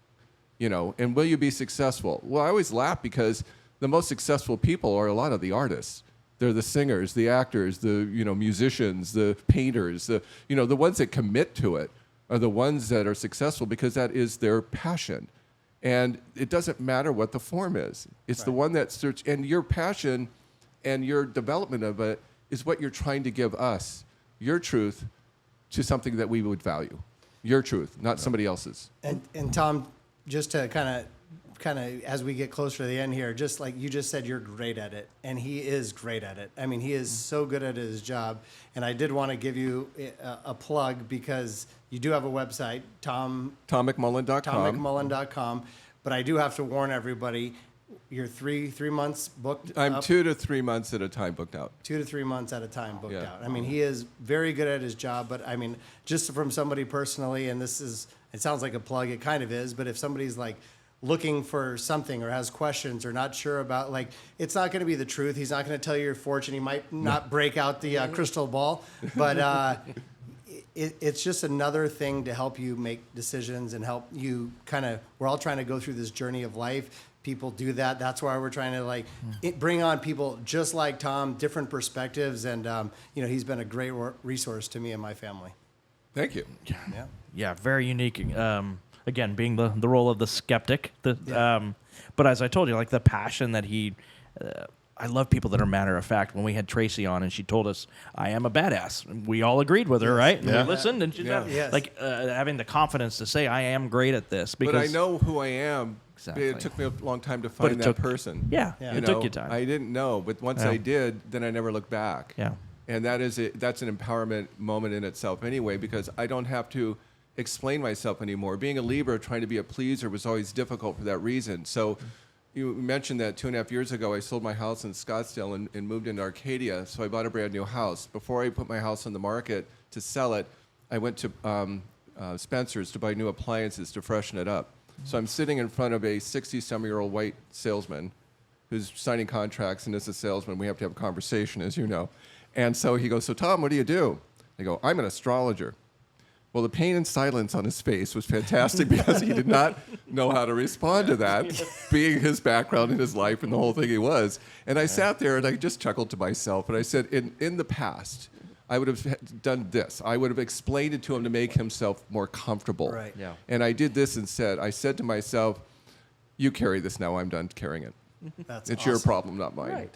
and will you be successful? Well, I always laugh because the most successful people are a lot of the artists. They're the singers, the actors, the musicians, the painters, the ones that commit to it are the ones that are successful because that is their passion. And it doesn't matter what the form is. It's the one that search, and your passion and your development of it is what you're trying to give us, your truth, to something that we would value. Your truth, not somebody else's. And Tom, just to kind of as we get closer to the end here, just like you just said, you're great at it, and he is great at it. I mean, he is so good at his job. And I did want to give you a plug because you do have a website, TomMcMullan.com. TomMcMullan.com. But I do have to warn everybody, you're three months booked. I'm up. 2 to 3 months at a time booked out. 2 to 3 months at a time booked Yeah. out. I mean, he is very good at his job, but I mean, just from somebody personally, and it sounds like a plug, it kind of is, but if somebody's like looking for something or has questions or not sure about, like, it's not going to be the truth. He's not going to tell you your fortune. He might not break out the crystal ball, but it's just another thing to help you make decisions and help you we're all trying to go through this journey of life. People do that. That's why we're trying to bring on people just like Tom, different perspectives. And, he's been a great resource to me and my family. Thank you. Yeah, very unique. Again, being the role of the skeptic. But as I told you, like the passion that he... I love people that are matter of fact. When we had Tracy on and she told us, I am a badass. We all agreed with her, right? Yeah. We listened and she's having the confidence to say, I am great at this. Because But I know who I am. Exactly. It took me a long time to find that person. Yeah, Yeah. it took you time. I didn't know, but once I did, then I never looked back. Yeah. And that's an empowerment moment in itself anyway, because I don't have to explain myself anymore. Being a Libra, trying to be a pleaser was always difficult for that reason. So you mentioned that 2.5 years ago, I sold my house in Scottsdale and moved into Arcadia. So I bought a brand new house. Before I put my house on the market to sell it, I went to Spencer's to buy new appliances to freshen it up. So I'm sitting in front of a 60-some-year-old white salesman who's signing contracts, and as a salesman, we have to have a conversation, as you know. And so he goes, so Tom, what do you do? I go, I'm an astrologer. Well, the pain and silence on his face was fantastic because he did not know how to respond to that, being his background in his life and the whole thing he was. And I sat there and I just chuckled to myself. And I said, in the past, I would have done this. I would have explained it to him to make himself more comfortable. Right. Yeah. And I did this instead. I said to myself, you carry this now. I'm done carrying it. That's It's awesome. your problem, not mine. Right.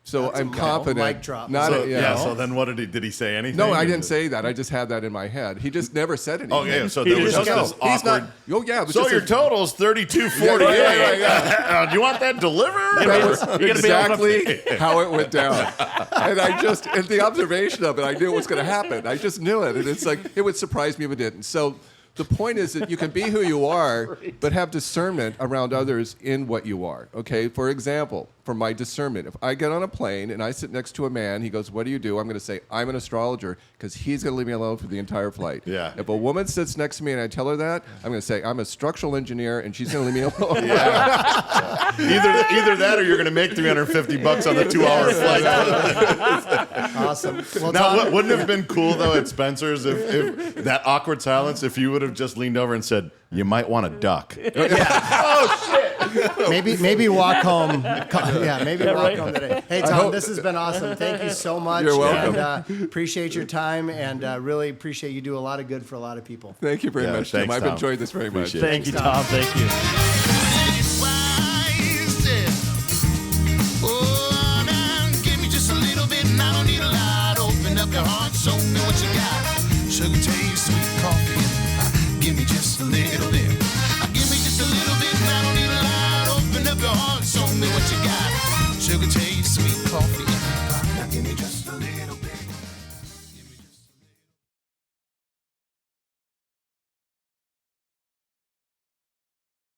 So That's I'm a confident. mic drop. So then what did he say anything? No, I didn't say that. I just had that in my head. He just never said anything. Oh, yeah. So there was just this He's not. awkward. Oh, yeah. it was So just your a- total's 32.48. Yeah. Do you want that delivered? That was be able to- exactly how it went down. And and the observation of it, I knew it was going to happen. I just knew it. And it's like, it would surprise me if it didn't. So the point is that you can be who you are, but have discernment around others in what you are. Okay? For example, for my discernment, if I get on a plane and I sit next to a man, he goes, what do you do? I'm going to say, I'm an astrologer, because he's going to leave me alone for the entire flight. Yeah. If a woman sits next to me and I tell her that, I'm going to say, I'm a structural engineer, and she's going to leave me alone. Either that or you're going to make $350 on the 2-hour flight. Awesome. Well, Now, Tom, wouldn't it have been cool, though, at Spencer's if that awkward silence, if you would have just leaned over and said, you might want to duck. maybe walk home. Maybe walk home today. Hey, Tom, this has been awesome. Thank you so much. You're welcome. And appreciate your time, and really appreciate you do a lot of good for a lot of people. Thank you very much, Tim. thanks, I've Tom. enjoyed this very much. Appreciate it. Thank you, Tom. Thank you.